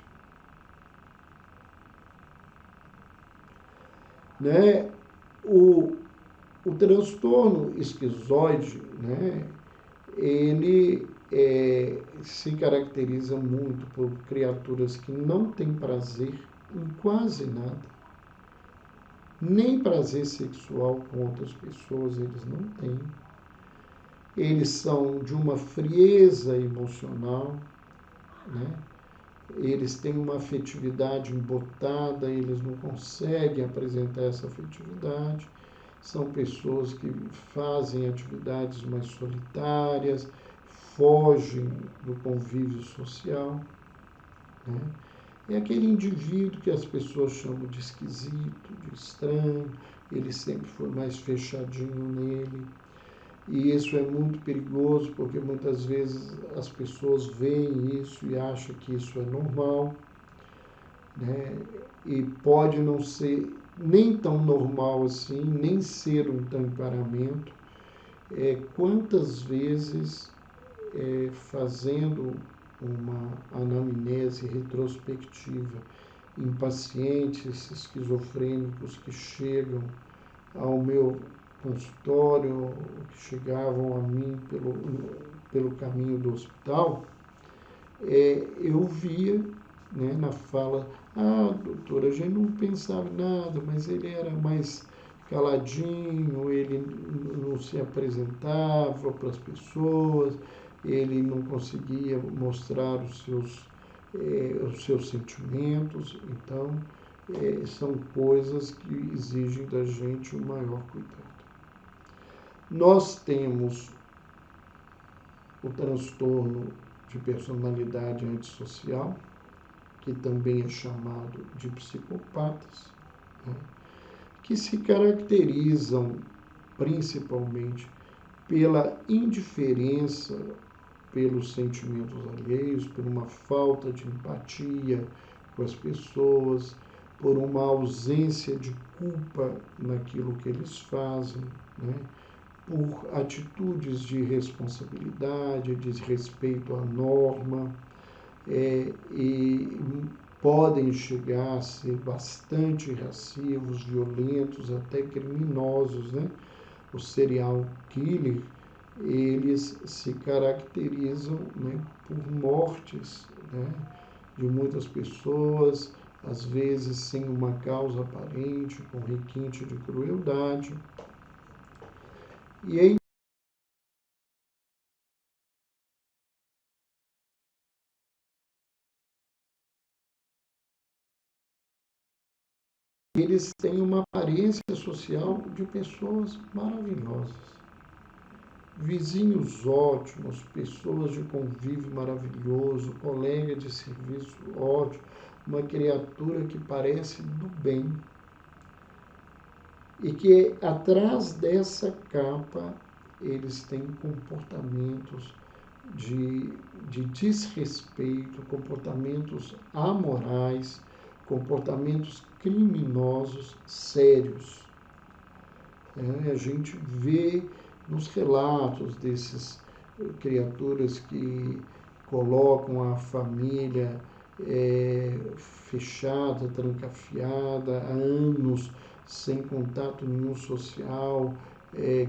Né? O transtorno esquizoide, né, ele se caracteriza muito por criaturas que não têm prazer em quase nada, nem prazer sexual com outras pessoas eles não têm. Eles são de uma frieza emocional, né? Eles têm uma afetividade embotada, eles não conseguem apresentar essa afetividade. São pessoas que fazem atividades mais solitárias, fogem do convívio social, né? É aquele indivíduo que as pessoas chamam de esquisito, de estranho, ele sempre foi mais fechadinho nele. E isso é muito perigoso, porque muitas vezes as pessoas veem isso e acham que isso é normal, né? E pode não ser nem tão normal assim, nem ser um temperamento. Quantas vezes, fazendo uma anamnese retrospectiva em pacientes esquizofrênicos que chegam ao meu consultório, que chegavam a mim pelo caminho do hospital, eu via, né, na fala, doutora, a gente não pensava em nada, mas ele era mais caladinho, ele não se apresentava para as pessoas, ele não conseguia mostrar os seus sentimentos, então são coisas que exigem da gente um maior cuidado. Nós temos o transtorno de personalidade antissocial, que também é chamado de psicopatas, né, que se caracterizam principalmente pela indiferença pelos sentimentos alheios, por uma falta de empatia com as pessoas, por uma ausência de culpa naquilo que eles fazem, né? Por atitudes de responsabilidade, de respeito à norma, e podem chegar a ser bastante irascivos, violentos, até criminosos, né? O serial killer, eles se caracterizam, né, por mortes, né, de muitas pessoas, às vezes sem uma causa aparente, com requinte de crueldade. E aí eles têm uma aparência social de pessoas maravilhosas. vizinhos ótimos, pessoas de convívio maravilhoso, colega de serviço ótimo, uma criatura que parece do bem. E que atrás dessa capa eles têm comportamentos de desrespeito, comportamentos amorais, comportamentos criminosos sérios. A gente vê nos relatos desses criaturas que colocam a família fechada, trancafiada, há anos sem contato nenhum social,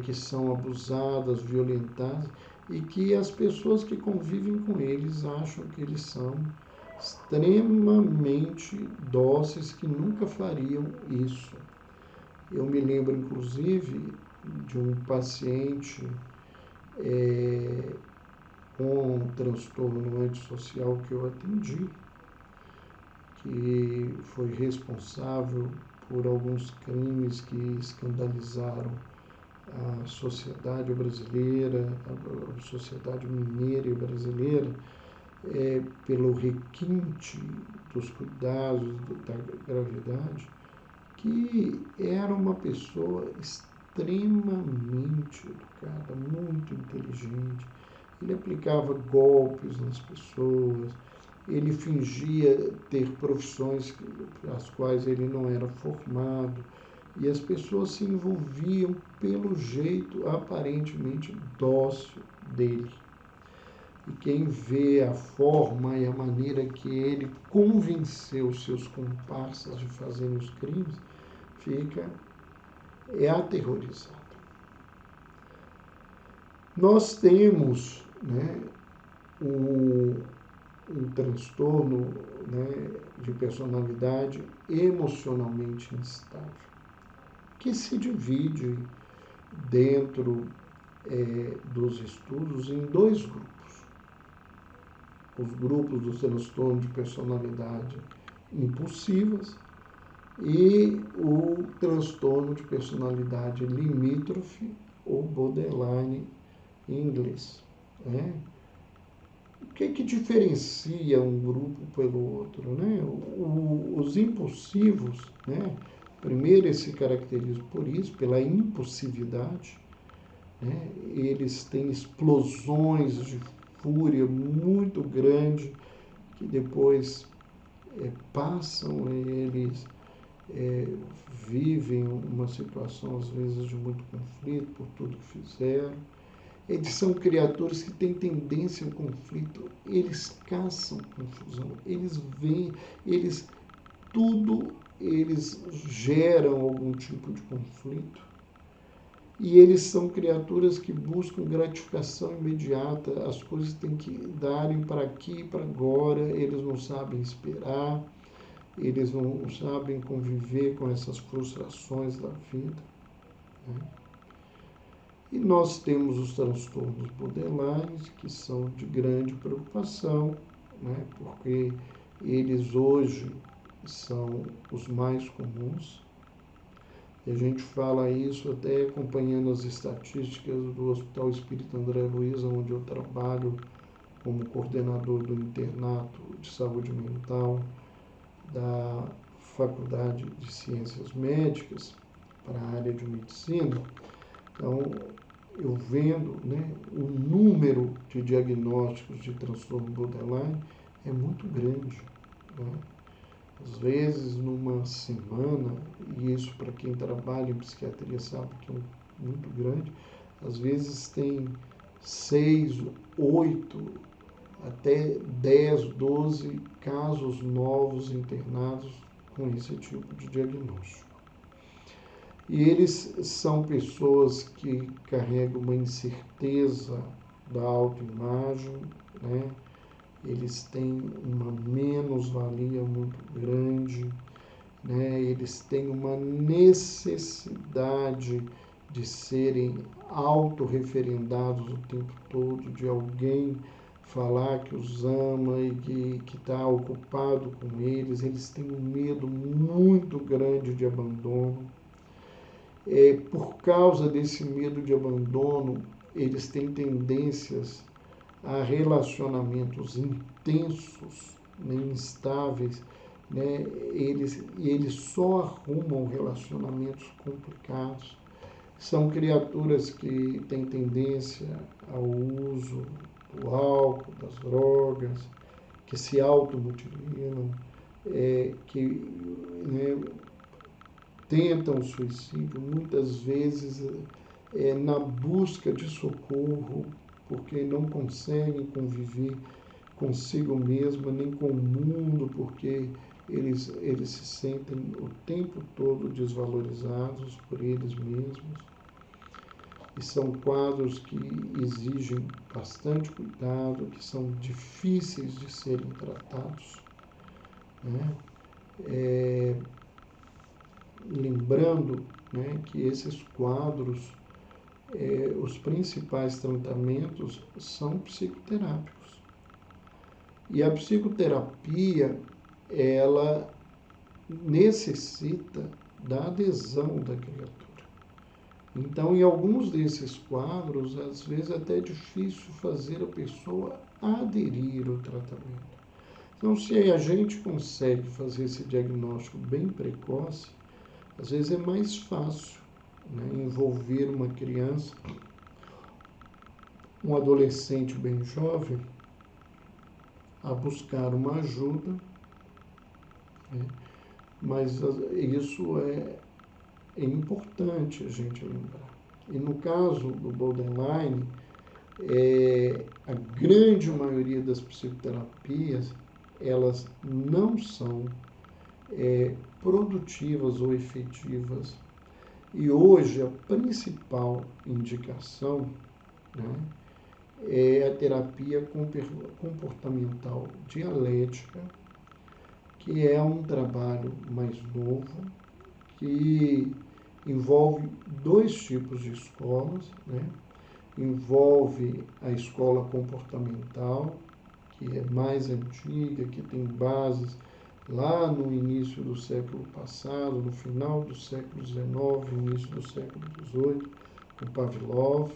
que são abusadas, violentadas, e que as pessoas que convivem com eles acham que eles são extremamente dóceis, que nunca fariam isso. Eu me lembro, inclusive, de um paciente com transtorno antissocial que eu atendi, que foi responsável por alguns crimes que escandalizaram a sociedade brasileira, a sociedade mineira e brasileira, pelo requinte dos cuidados da gravidade, que era uma pessoa extremamente educada, muito inteligente. Ele aplicava golpes nas pessoas, ele fingia ter profissões as quais ele não era formado, e as pessoas se envolviam pelo jeito aparentemente dócil dele. E quem vê a forma e a maneira que ele convenceu seus comparsas de fazerem os crimes, fica aterrorizado. Nós temos, um transtorno, de personalidade emocionalmente instável, que se divide dentro dos estudos em dois grupos. Os grupos do transtorno de personalidade impulsivas e o transtorno de personalidade limítrofe, ou borderline em inglês. O que diferencia um grupo pelo outro? Os impulsivos, primeiro eles se caracterizam por isso, pela impulsividade. Eles têm explosões de fúria muito grande que depois passam, eles vivem uma situação às vezes de muito conflito por tudo que fizeram. Eles são criaturas que têm tendência ao conflito, eles caçam confusão, eles veem, eles geram algum tipo de conflito. E eles são criaturas que buscam gratificação imediata, as coisas têm que darem para aqui e para agora, eles não sabem esperar, eles não sabem conviver com essas frustrações da vida. E nós temos os transtornos borderlines, que são de grande preocupação, porque eles hoje são os mais comuns. E a gente fala isso até acompanhando as estatísticas do Hospital Espírita André Luiz, onde eu trabalho como coordenador do internato de saúde mental da Faculdade de Ciências Médicas para a área de medicina. Então, eu vendo, o número de diagnósticos de transtorno borderline é muito grande. Às vezes, numa semana, e isso para quem trabalha em psiquiatria sabe que é muito grande, às vezes tem 6, 8, até 10, 12 casos novos internados com esse tipo de diagnóstico. E eles são pessoas que carregam uma incerteza da autoimagem, Eles têm uma menos-valia muito grande, Eles têm uma necessidade de serem autorreferendados o tempo todo, de alguém falar que os ama e que está ocupado com eles. Eles têm um medo muito grande de abandono. Por causa desse medo de abandono, eles têm tendências a relacionamentos intensos, né, instáveis, né, eles só arrumam relacionamentos complicados. São criaturas que têm tendência ao uso do álcool, das drogas, que se automutilam, que, né, tentam suicídio, muitas vezes na busca de socorro, porque não conseguem conviver consigo mesma, nem com o mundo, porque eles se sentem o tempo todo desvalorizados por eles mesmos. E são quadros que exigem bastante cuidado, que são difíceis de serem tratados, né? Lembrando, né, que esses quadros, os principais tratamentos são psicoterápicos. E a psicoterapia, ela necessita da adesão da criatura. Então, em alguns desses quadros, às vezes até é difícil fazer a pessoa aderir ao tratamento. Então, se a gente consegue fazer esse diagnóstico bem precoce, às vezes é mais fácil, né, envolver uma criança, um adolescente bem jovem, a buscar uma ajuda, né? Mas isso é importante a gente lembrar. E no caso do borderline, a grande maioria das psicoterapias, elas não são produtivas ou efetivas. E hoje a principal indicação, né, é a terapia comportamental dialética, que é um trabalho mais novo, que envolve dois tipos de escolas, né? Envolve a escola comportamental, que é mais antiga, que tem bases lá no início do século passado, no final do século XIX, início do século XVIII, com Pavlov,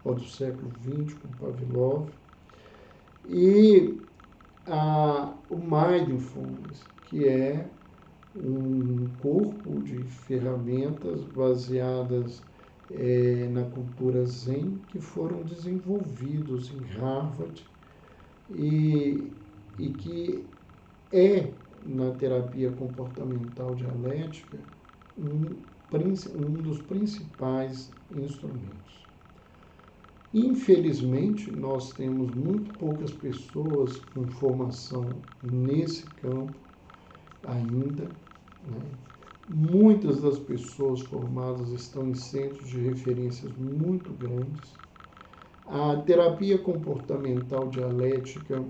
ou do século XX, com Pavlov, e o Mindfulness, que é um corpo de ferramentas baseadas na cultura Zen, que foram desenvolvidos em Harvard e que na terapia comportamental dialética, um dos principais instrumentos. Infelizmente, nós temos muito poucas pessoas com formação nesse campo ainda, né? Muitas das pessoas formadas estão em centros de referências muito grandes. A terapia comportamental dialética,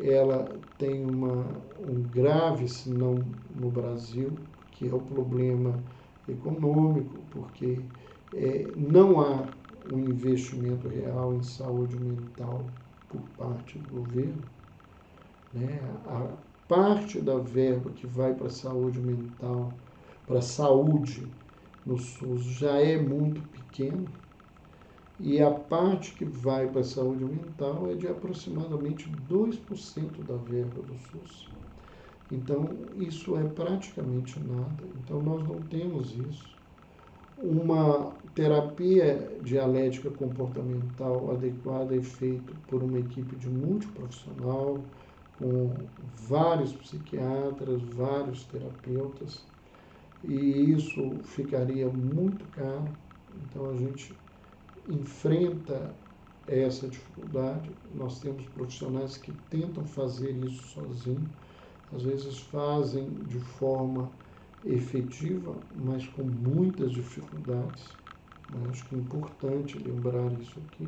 ela tem um grave senão no Brasil, que é o problema econômico, porque não há um investimento real em saúde mental por parte do governo, né? A parte da verba que vai para a saúde mental, para a saúde no SUS, já é muito pequena, e a parte que vai para a saúde mental é de aproximadamente 2% da verba do SUS. Então, isso é praticamente nada. Então, nós não temos isso. Uma terapia dialética comportamental adequada é feita por uma equipe de multiprofissional, com vários psiquiatras, vários terapeutas, e isso ficaria muito caro. Então, a gente enfrenta essa dificuldade. Nós temos profissionais que tentam fazer isso sozinhos, às vezes fazem de forma efetiva, mas com muitas dificuldades. Mas acho que é importante lembrar isso aqui.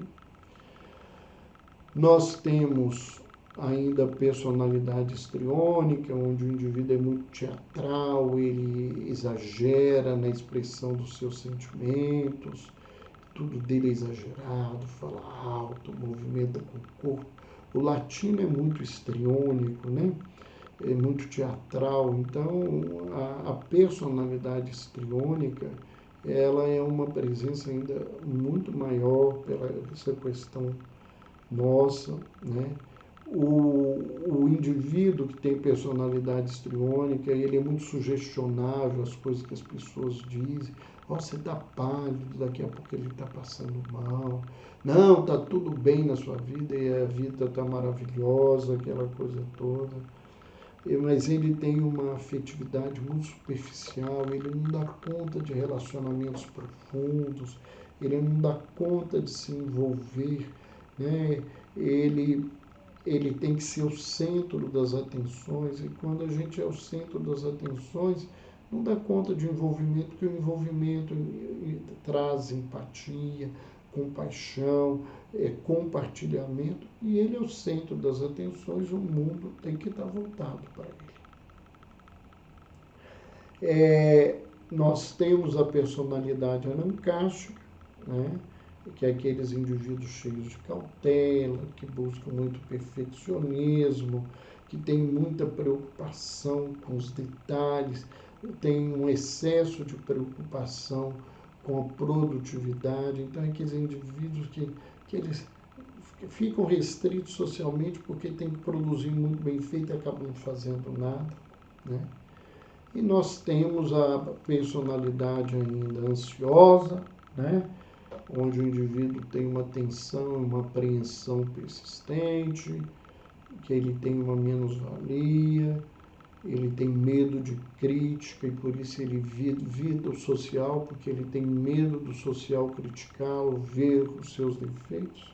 Nós temos ainda personalidade histriônica, onde o indivíduo é muito teatral, ele exagera na expressão dos seus sentimentos, tudo dele é exagerado, fala alto, movimenta com o corpo. O latino é muito histriônico, né? É muito teatral, então a personalidade histriônica, ela é uma presença ainda muito maior pela essa questão nossa, né? O indivíduo que tem personalidade histriônica, ele é muito sugestionável às coisas que as pessoas dizem. Oh, você está pálido, daqui a pouco ele está passando mal. Não, está tudo bem na sua vida e a vida está maravilhosa, aquela coisa toda. Mas ele tem uma afetividade muito superficial, ele não dá conta de relacionamentos profundos, ele não dá conta de se envolver, né? Ele, ele tem que ser o centro das atenções, e quando a gente é o centro das atenções, não dá conta de envolvimento, porque o envolvimento traz empatia, compaixão, compartilhamento, e ele é o centro das atenções, o mundo tem que estar voltado para ele. Nós temos a personalidade anancástica, né? Que é aqueles indivíduos cheios de cautela, que buscam muito perfeccionismo, que têm muita preocupação com os detalhes, tem um excesso de preocupação com a produtividade. Então, aqueles indivíduos que eles ficam restritos socialmente porque tem que produzir muito bem feito e acabam não fazendo nada, né? E nós temos a personalidade ainda ansiosa, né? Onde o indivíduo tem uma tensão, uma apreensão persistente, que ele tem uma menos-valia, ele tem medo de crítica e por isso ele evita o social, porque ele tem medo do social criticá-lo, ver os seus defeitos.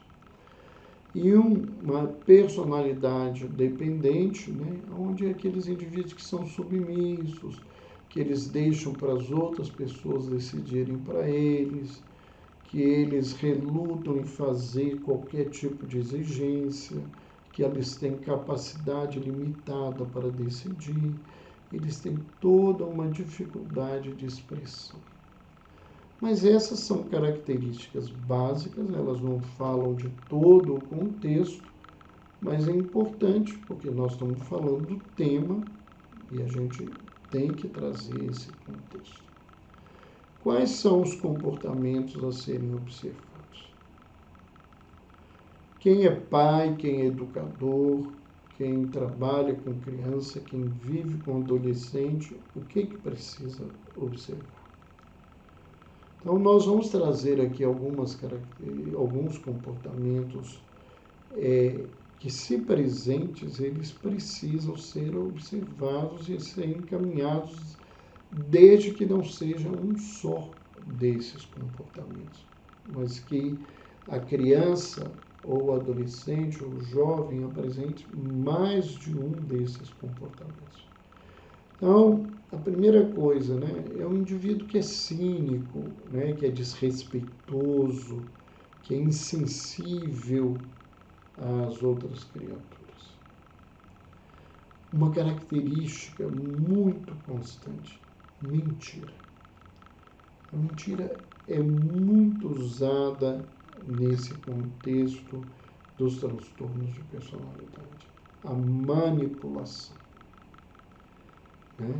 E uma personalidade dependente, né, onde é aqueles indivíduos que são submissos, que eles deixam para as outras pessoas decidirem para eles, que eles relutam em fazer qualquer tipo de exigência, que eles têm capacidade limitada para decidir, eles têm toda uma dificuldade de expressão. Mas essas são características básicas, elas não falam de todo o contexto, mas é importante porque nós estamos falando do tema e a gente tem que trazer esse contexto. Quais são os comportamentos a serem observados? Quem é pai, quem é educador, quem trabalha com criança, quem vive com adolescente, o que precisa observar? Então, nós vamos trazer aqui alguns comportamentos que, se presentes, eles precisam ser observados e serem encaminhados, desde que não seja um só desses comportamentos, mas que a criança ou o adolescente ou o jovem apresente mais de um desses comportamentos. Então, a primeira coisa, né, é um indivíduo que é cínico, né, que é desrespeitoso, que é insensível às outras criaturas. Uma característica muito constante, mentira. A mentira é muito usada nesse contexto dos transtornos de personalidade. A manipulação, né?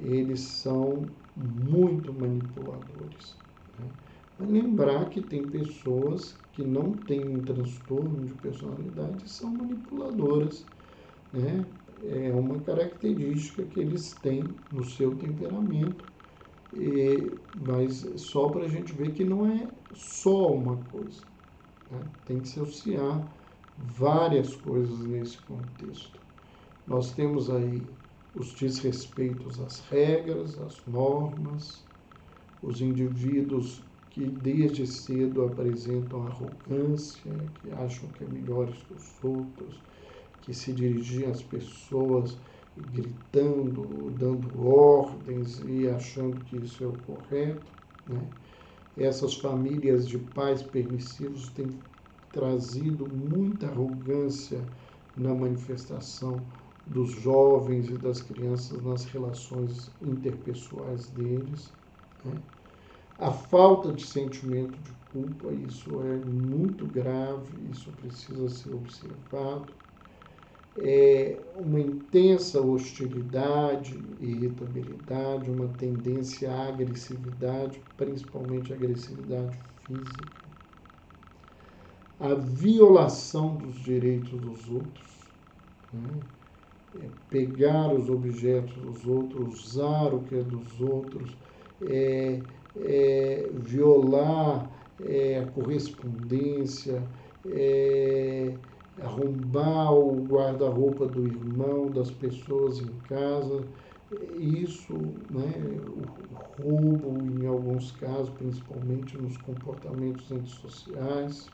Eles são muito manipuladores, né? Mas lembrar que tem pessoas que não têm um transtorno de personalidade e são manipuladoras, né? É uma característica que eles têm no seu temperamento, mas só para a gente ver que não é só uma coisa, né? Tem que se associar várias coisas nesse contexto. Nós temos aí os desrespeitos às regras, às normas, os indivíduos que desde cedo apresentam arrogância, que acham que é melhores que os outros, que se dirigem às pessoas gritando, dando ordens e achando que isso é o correto, né? Essas famílias de pais permissivos têm trazido muita arrogância na manifestação dos jovens e das crianças nas relações interpessoais deles, né? A falta de sentimento de culpa, isso é muito grave, isso precisa ser observado. uma intensa hostilidade, irritabilidade, uma tendência à agressividade, principalmente agressividade física, a violação dos direitos dos outros, né? Pegar os objetos dos outros, usar o que é dos outros, violar a correspondência, arrombar o guarda-roupa do irmão, das pessoas em casa, isso, né, o roubo, em alguns casos, principalmente nos comportamentos antissociais,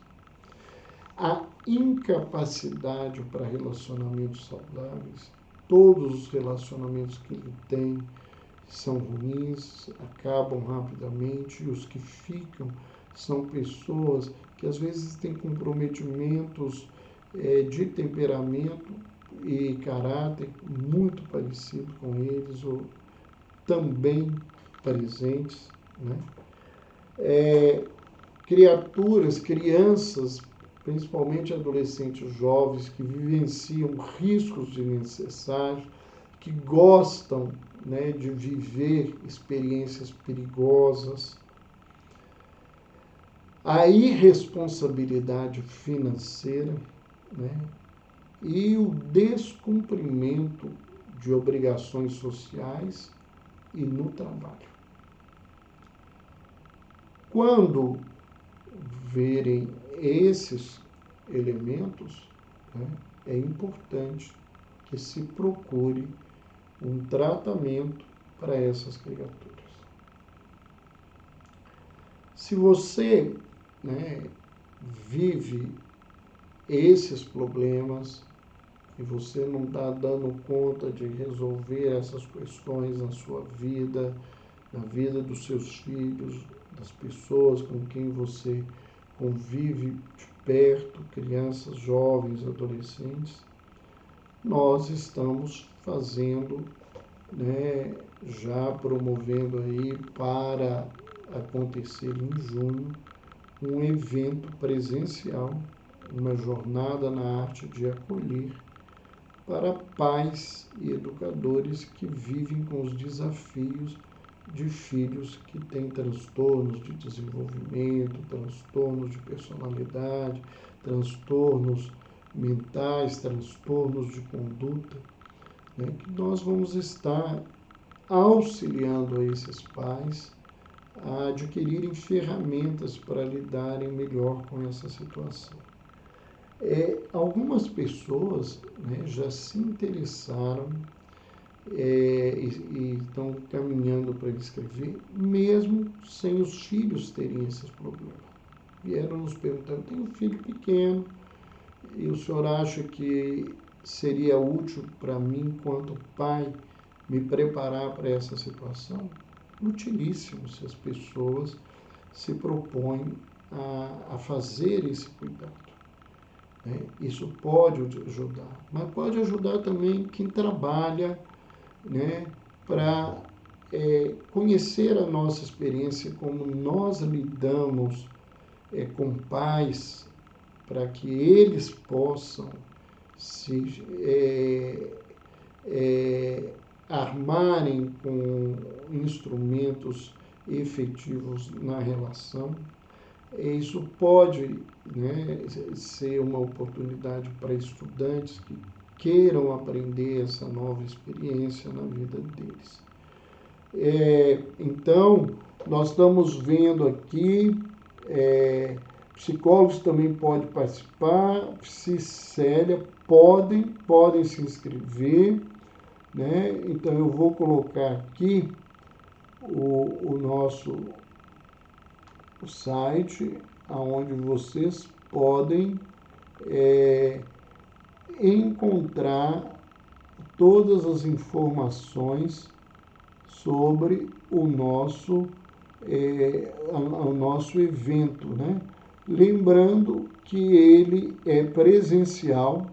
a incapacidade para relacionamentos saudáveis. Todos os relacionamentos que ele tem são ruins, acabam rapidamente, e os que ficam são pessoas que às vezes têm comprometimentos de temperamento e caráter muito parecido com eles, ou também presentes, né? Crianças, principalmente adolescentes jovens, que vivenciam riscos desnecessários, que gostam, né, de viver experiências perigosas, a irresponsabilidade financeira, né, e o descumprimento de obrigações sociais e no trabalho. Quando verem esses elementos, né, é importante que se procure um tratamento para essas criaturas. Se você, né, vive esses problemas e você não está dando conta de resolver essas questões na sua vida, na vida dos seus filhos, das pessoas com quem você convive de perto, crianças, jovens, adolescentes, nós estamos fazendo, né, já promovendo aí para acontecer em junho, um evento presencial, uma jornada na arte de acolher para pais e educadores que vivem com os desafios de filhos que têm transtornos de desenvolvimento, transtornos de personalidade, transtornos mentais, transtornos de conduta, né, que nós vamos estar auxiliando esses pais a adquirirem ferramentas para lidarem melhor com essa situação. Algumas pessoas, né, já se interessaram e estão caminhando para escrever, mesmo sem os filhos terem esses problemas. Vieram nos perguntar: eu tenho um filho pequeno e o senhor acha que seria útil para mim, enquanto pai, me preparar para essa situação? Utilíssimo se as pessoas se propõem a fazer esse cuidado, né? Isso pode ajudar, mas pode ajudar também quem trabalha, né, para conhecer a nossa experiência, como nós lidamos com pais, para que eles possam se armarem com instrumentos efetivos na relação. Isso pode, né, ser uma oportunidade para estudantes que queiram aprender essa nova experiência na vida deles. Então, nós estamos vendo aqui, psicólogos também podem participar, Cicélia, podem se inscrever, né? Então, eu vou colocar aqui o nosso site, onde vocês podem encontrar todas as informações sobre o nosso evento, né? Lembrando que ele é presencial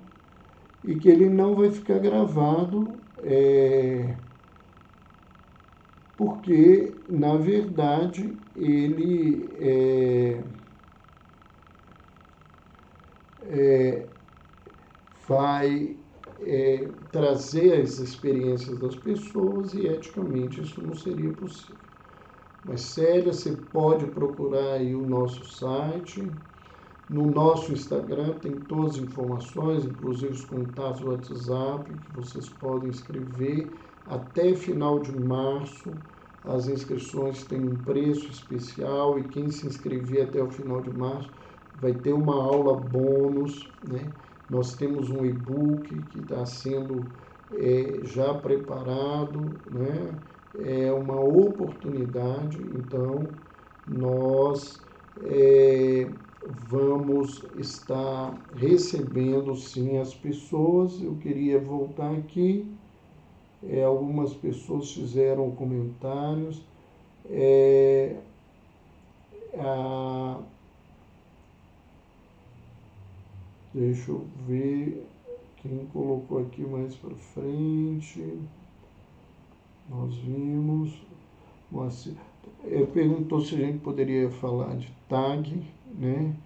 e que ele não vai ficar gravado, porque, na verdade, ele vai trazer as experiências das pessoas e eticamente isso não seria possível. Mas, Célia, você pode procurar aí o nosso site. No nosso Instagram tem todas as informações, inclusive os contatos do WhatsApp, que vocês podem escrever. Até final de março, as inscrições têm um preço especial e quem se inscrever até o final de março vai ter uma aula bônus, né? Nós temos um e-book que está sendo já preparado, né? É uma oportunidade, então nós vamos estar recebendo sim as pessoas. Eu queria voltar aqui, algumas pessoas fizeram comentários. Deixa eu ver quem colocou aqui mais para frente. Nós vimos. Perguntou se a gente poderia falar de TAG, né?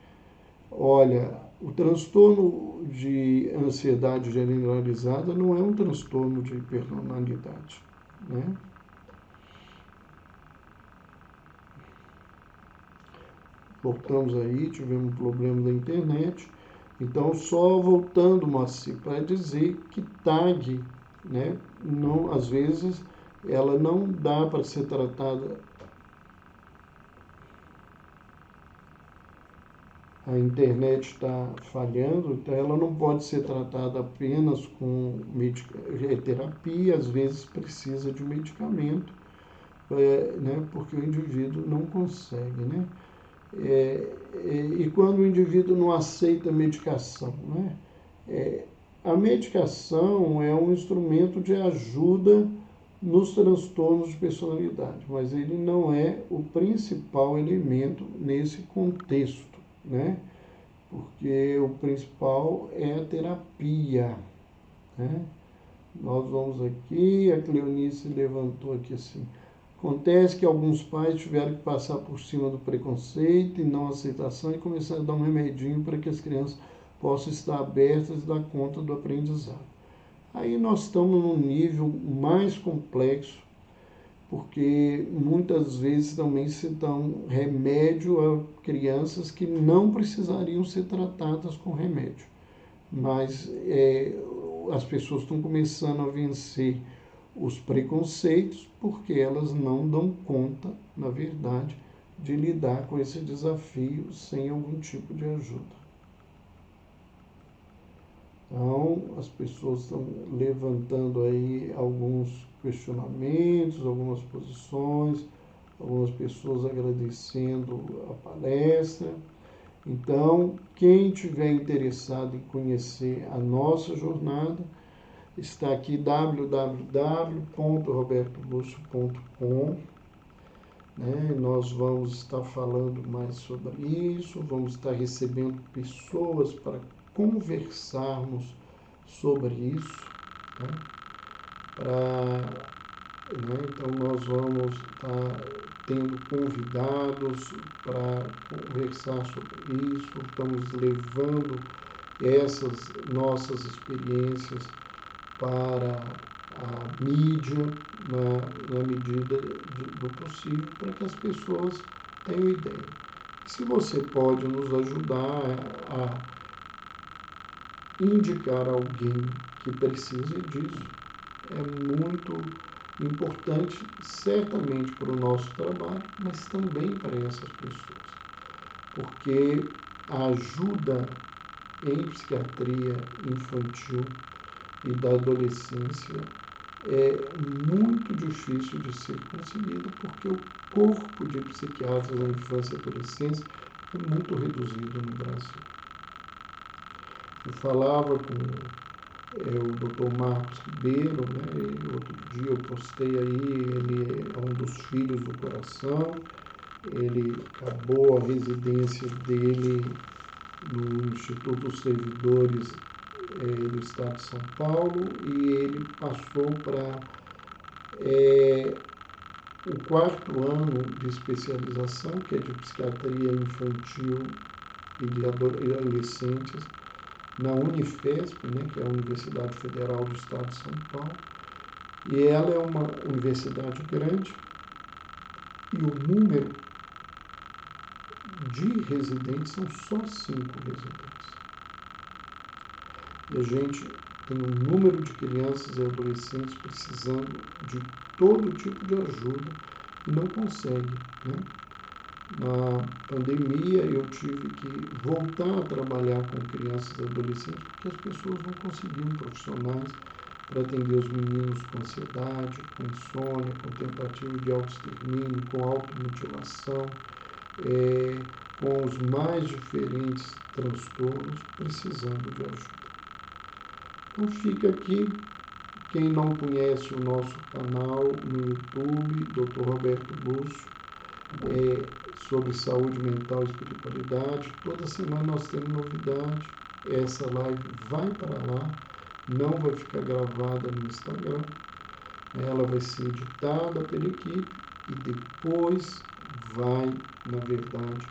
Olha, o transtorno de ansiedade generalizada não é um transtorno de personalidade, né? Voltamos aí, tivemos um problema da internet. Então, só voltando, Moacir, para dizer que TAG, né, não, às vezes, ela não dá para ser tratada. A internet está falhando, então ela não pode ser tratada apenas com terapia, às vezes precisa de medicamento, né, porque o indivíduo não consegue, né? E quando o indivíduo não aceita a medicação, né? A medicação é um instrumento de ajuda nos transtornos de personalidade, mas ele não é o principal elemento nesse contexto, né? Porque o principal é a terapia, né? Nós vamos aqui, a Cleonice levantou aqui assim. Acontece que alguns pais tiveram que passar por cima do preconceito e não aceitação e começaram a dar um remedinho para que as crianças possam estar abertas e dar conta do aprendizado. Aí nós estamos num nível mais complexo, porque muitas vezes também se dão remédio a crianças que não precisariam ser tratadas com remédio. Mas as pessoas estão começando a vencer os preconceitos porque elas não dão conta, na verdade, de lidar com esse desafio sem algum tipo de ajuda. Então, as pessoas estão levantando aí alguns questionamentos, algumas posições, algumas pessoas agradecendo a palestra. Então, quem tiver interessado em conhecer a nossa jornada, está aqui www.robertolucio.com. Né? Nós vamos estar falando mais sobre isso, vamos estar recebendo pessoas para conversarmos sobre isso. Né? Então, nós vamos estar tendo convidados para conversar sobre isso, estamos levando essas nossas experiências para a mídia, na medida do possível, para que as pessoas tenham ideia. Se você pode nos ajudar a indicar alguém que precise disso, é muito importante, certamente para o nosso trabalho, mas também para essas pessoas, porque a ajuda em psiquiatria infantil e da adolescência é muito difícil de ser conseguida, porque o corpo de psiquiatras na infância e adolescência é muito reduzido no Brasil. Eu falava com o Dr. Marcos Ribeiro, né? Outro dia eu postei aí, ele é um dos filhos do coração, ele acabou a residência dele no Instituto dos Servidores do Estado de São Paulo e ele passou para o 4º ano de especialização, que é de psiquiatria infantil e de adolescentes, na Unifesp, né, que é a Universidade Federal do Estado de São Paulo, e ela é uma universidade grande e o número de residentes são só 5 residentes. E a gente tem um número de crianças e adolescentes precisando de todo tipo de ajuda e não consegue, né? Na pandemia eu tive que voltar a trabalhar com crianças e adolescentes porque as pessoas não conseguiam profissionais para atender os meninos com ansiedade, com insônia, com tentativa de autoextermínio, com automutilação, com os mais diferentes transtornos, precisando de ajuda. Então fica aqui, quem não conhece o nosso canal no YouTube, Dr. Roberto Lúcio, sobre saúde mental e espiritualidade, toda semana nós temos novidade, essa live vai para lá, não vai ficar gravada no Instagram, ela vai ser editada pela equipe e depois vai, na verdade,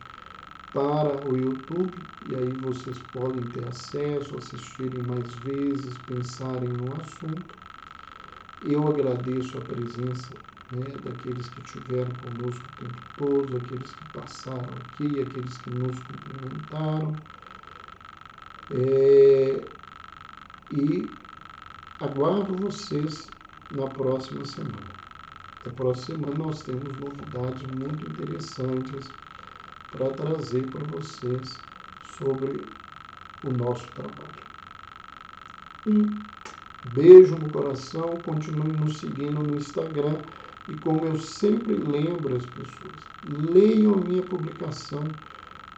para o YouTube, e aí vocês podem ter acesso, assistirem mais vezes, pensarem no assunto. Eu agradeço a presença, né, daqueles que estiveram conosco o tempo todo, aqueles que passaram aqui, aqueles que nos cumprimentaram. E aguardo vocês na próxima semana. Na próxima semana nós temos novidades muito interessantes para trazer para vocês sobre o nosso trabalho. Um beijo no coração, continue nos seguindo no Instagram e como eu sempre lembro as pessoas, leiam a minha publicação,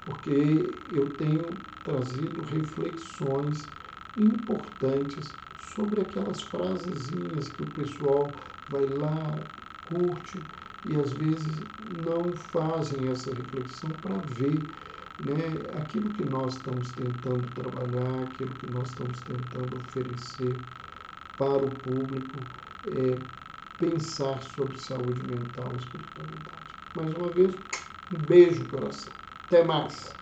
porque eu tenho trazido reflexões importantes sobre aquelas frasezinhas que o pessoal vai lá, curte e às vezes não fazem essa reflexão para ver, né, aquilo que nós estamos tentando trabalhar, aquilo que nós estamos tentando oferecer para o público, pensar sobre saúde mental e espiritualidade. Mais uma vez, um beijo no coração. Até mais!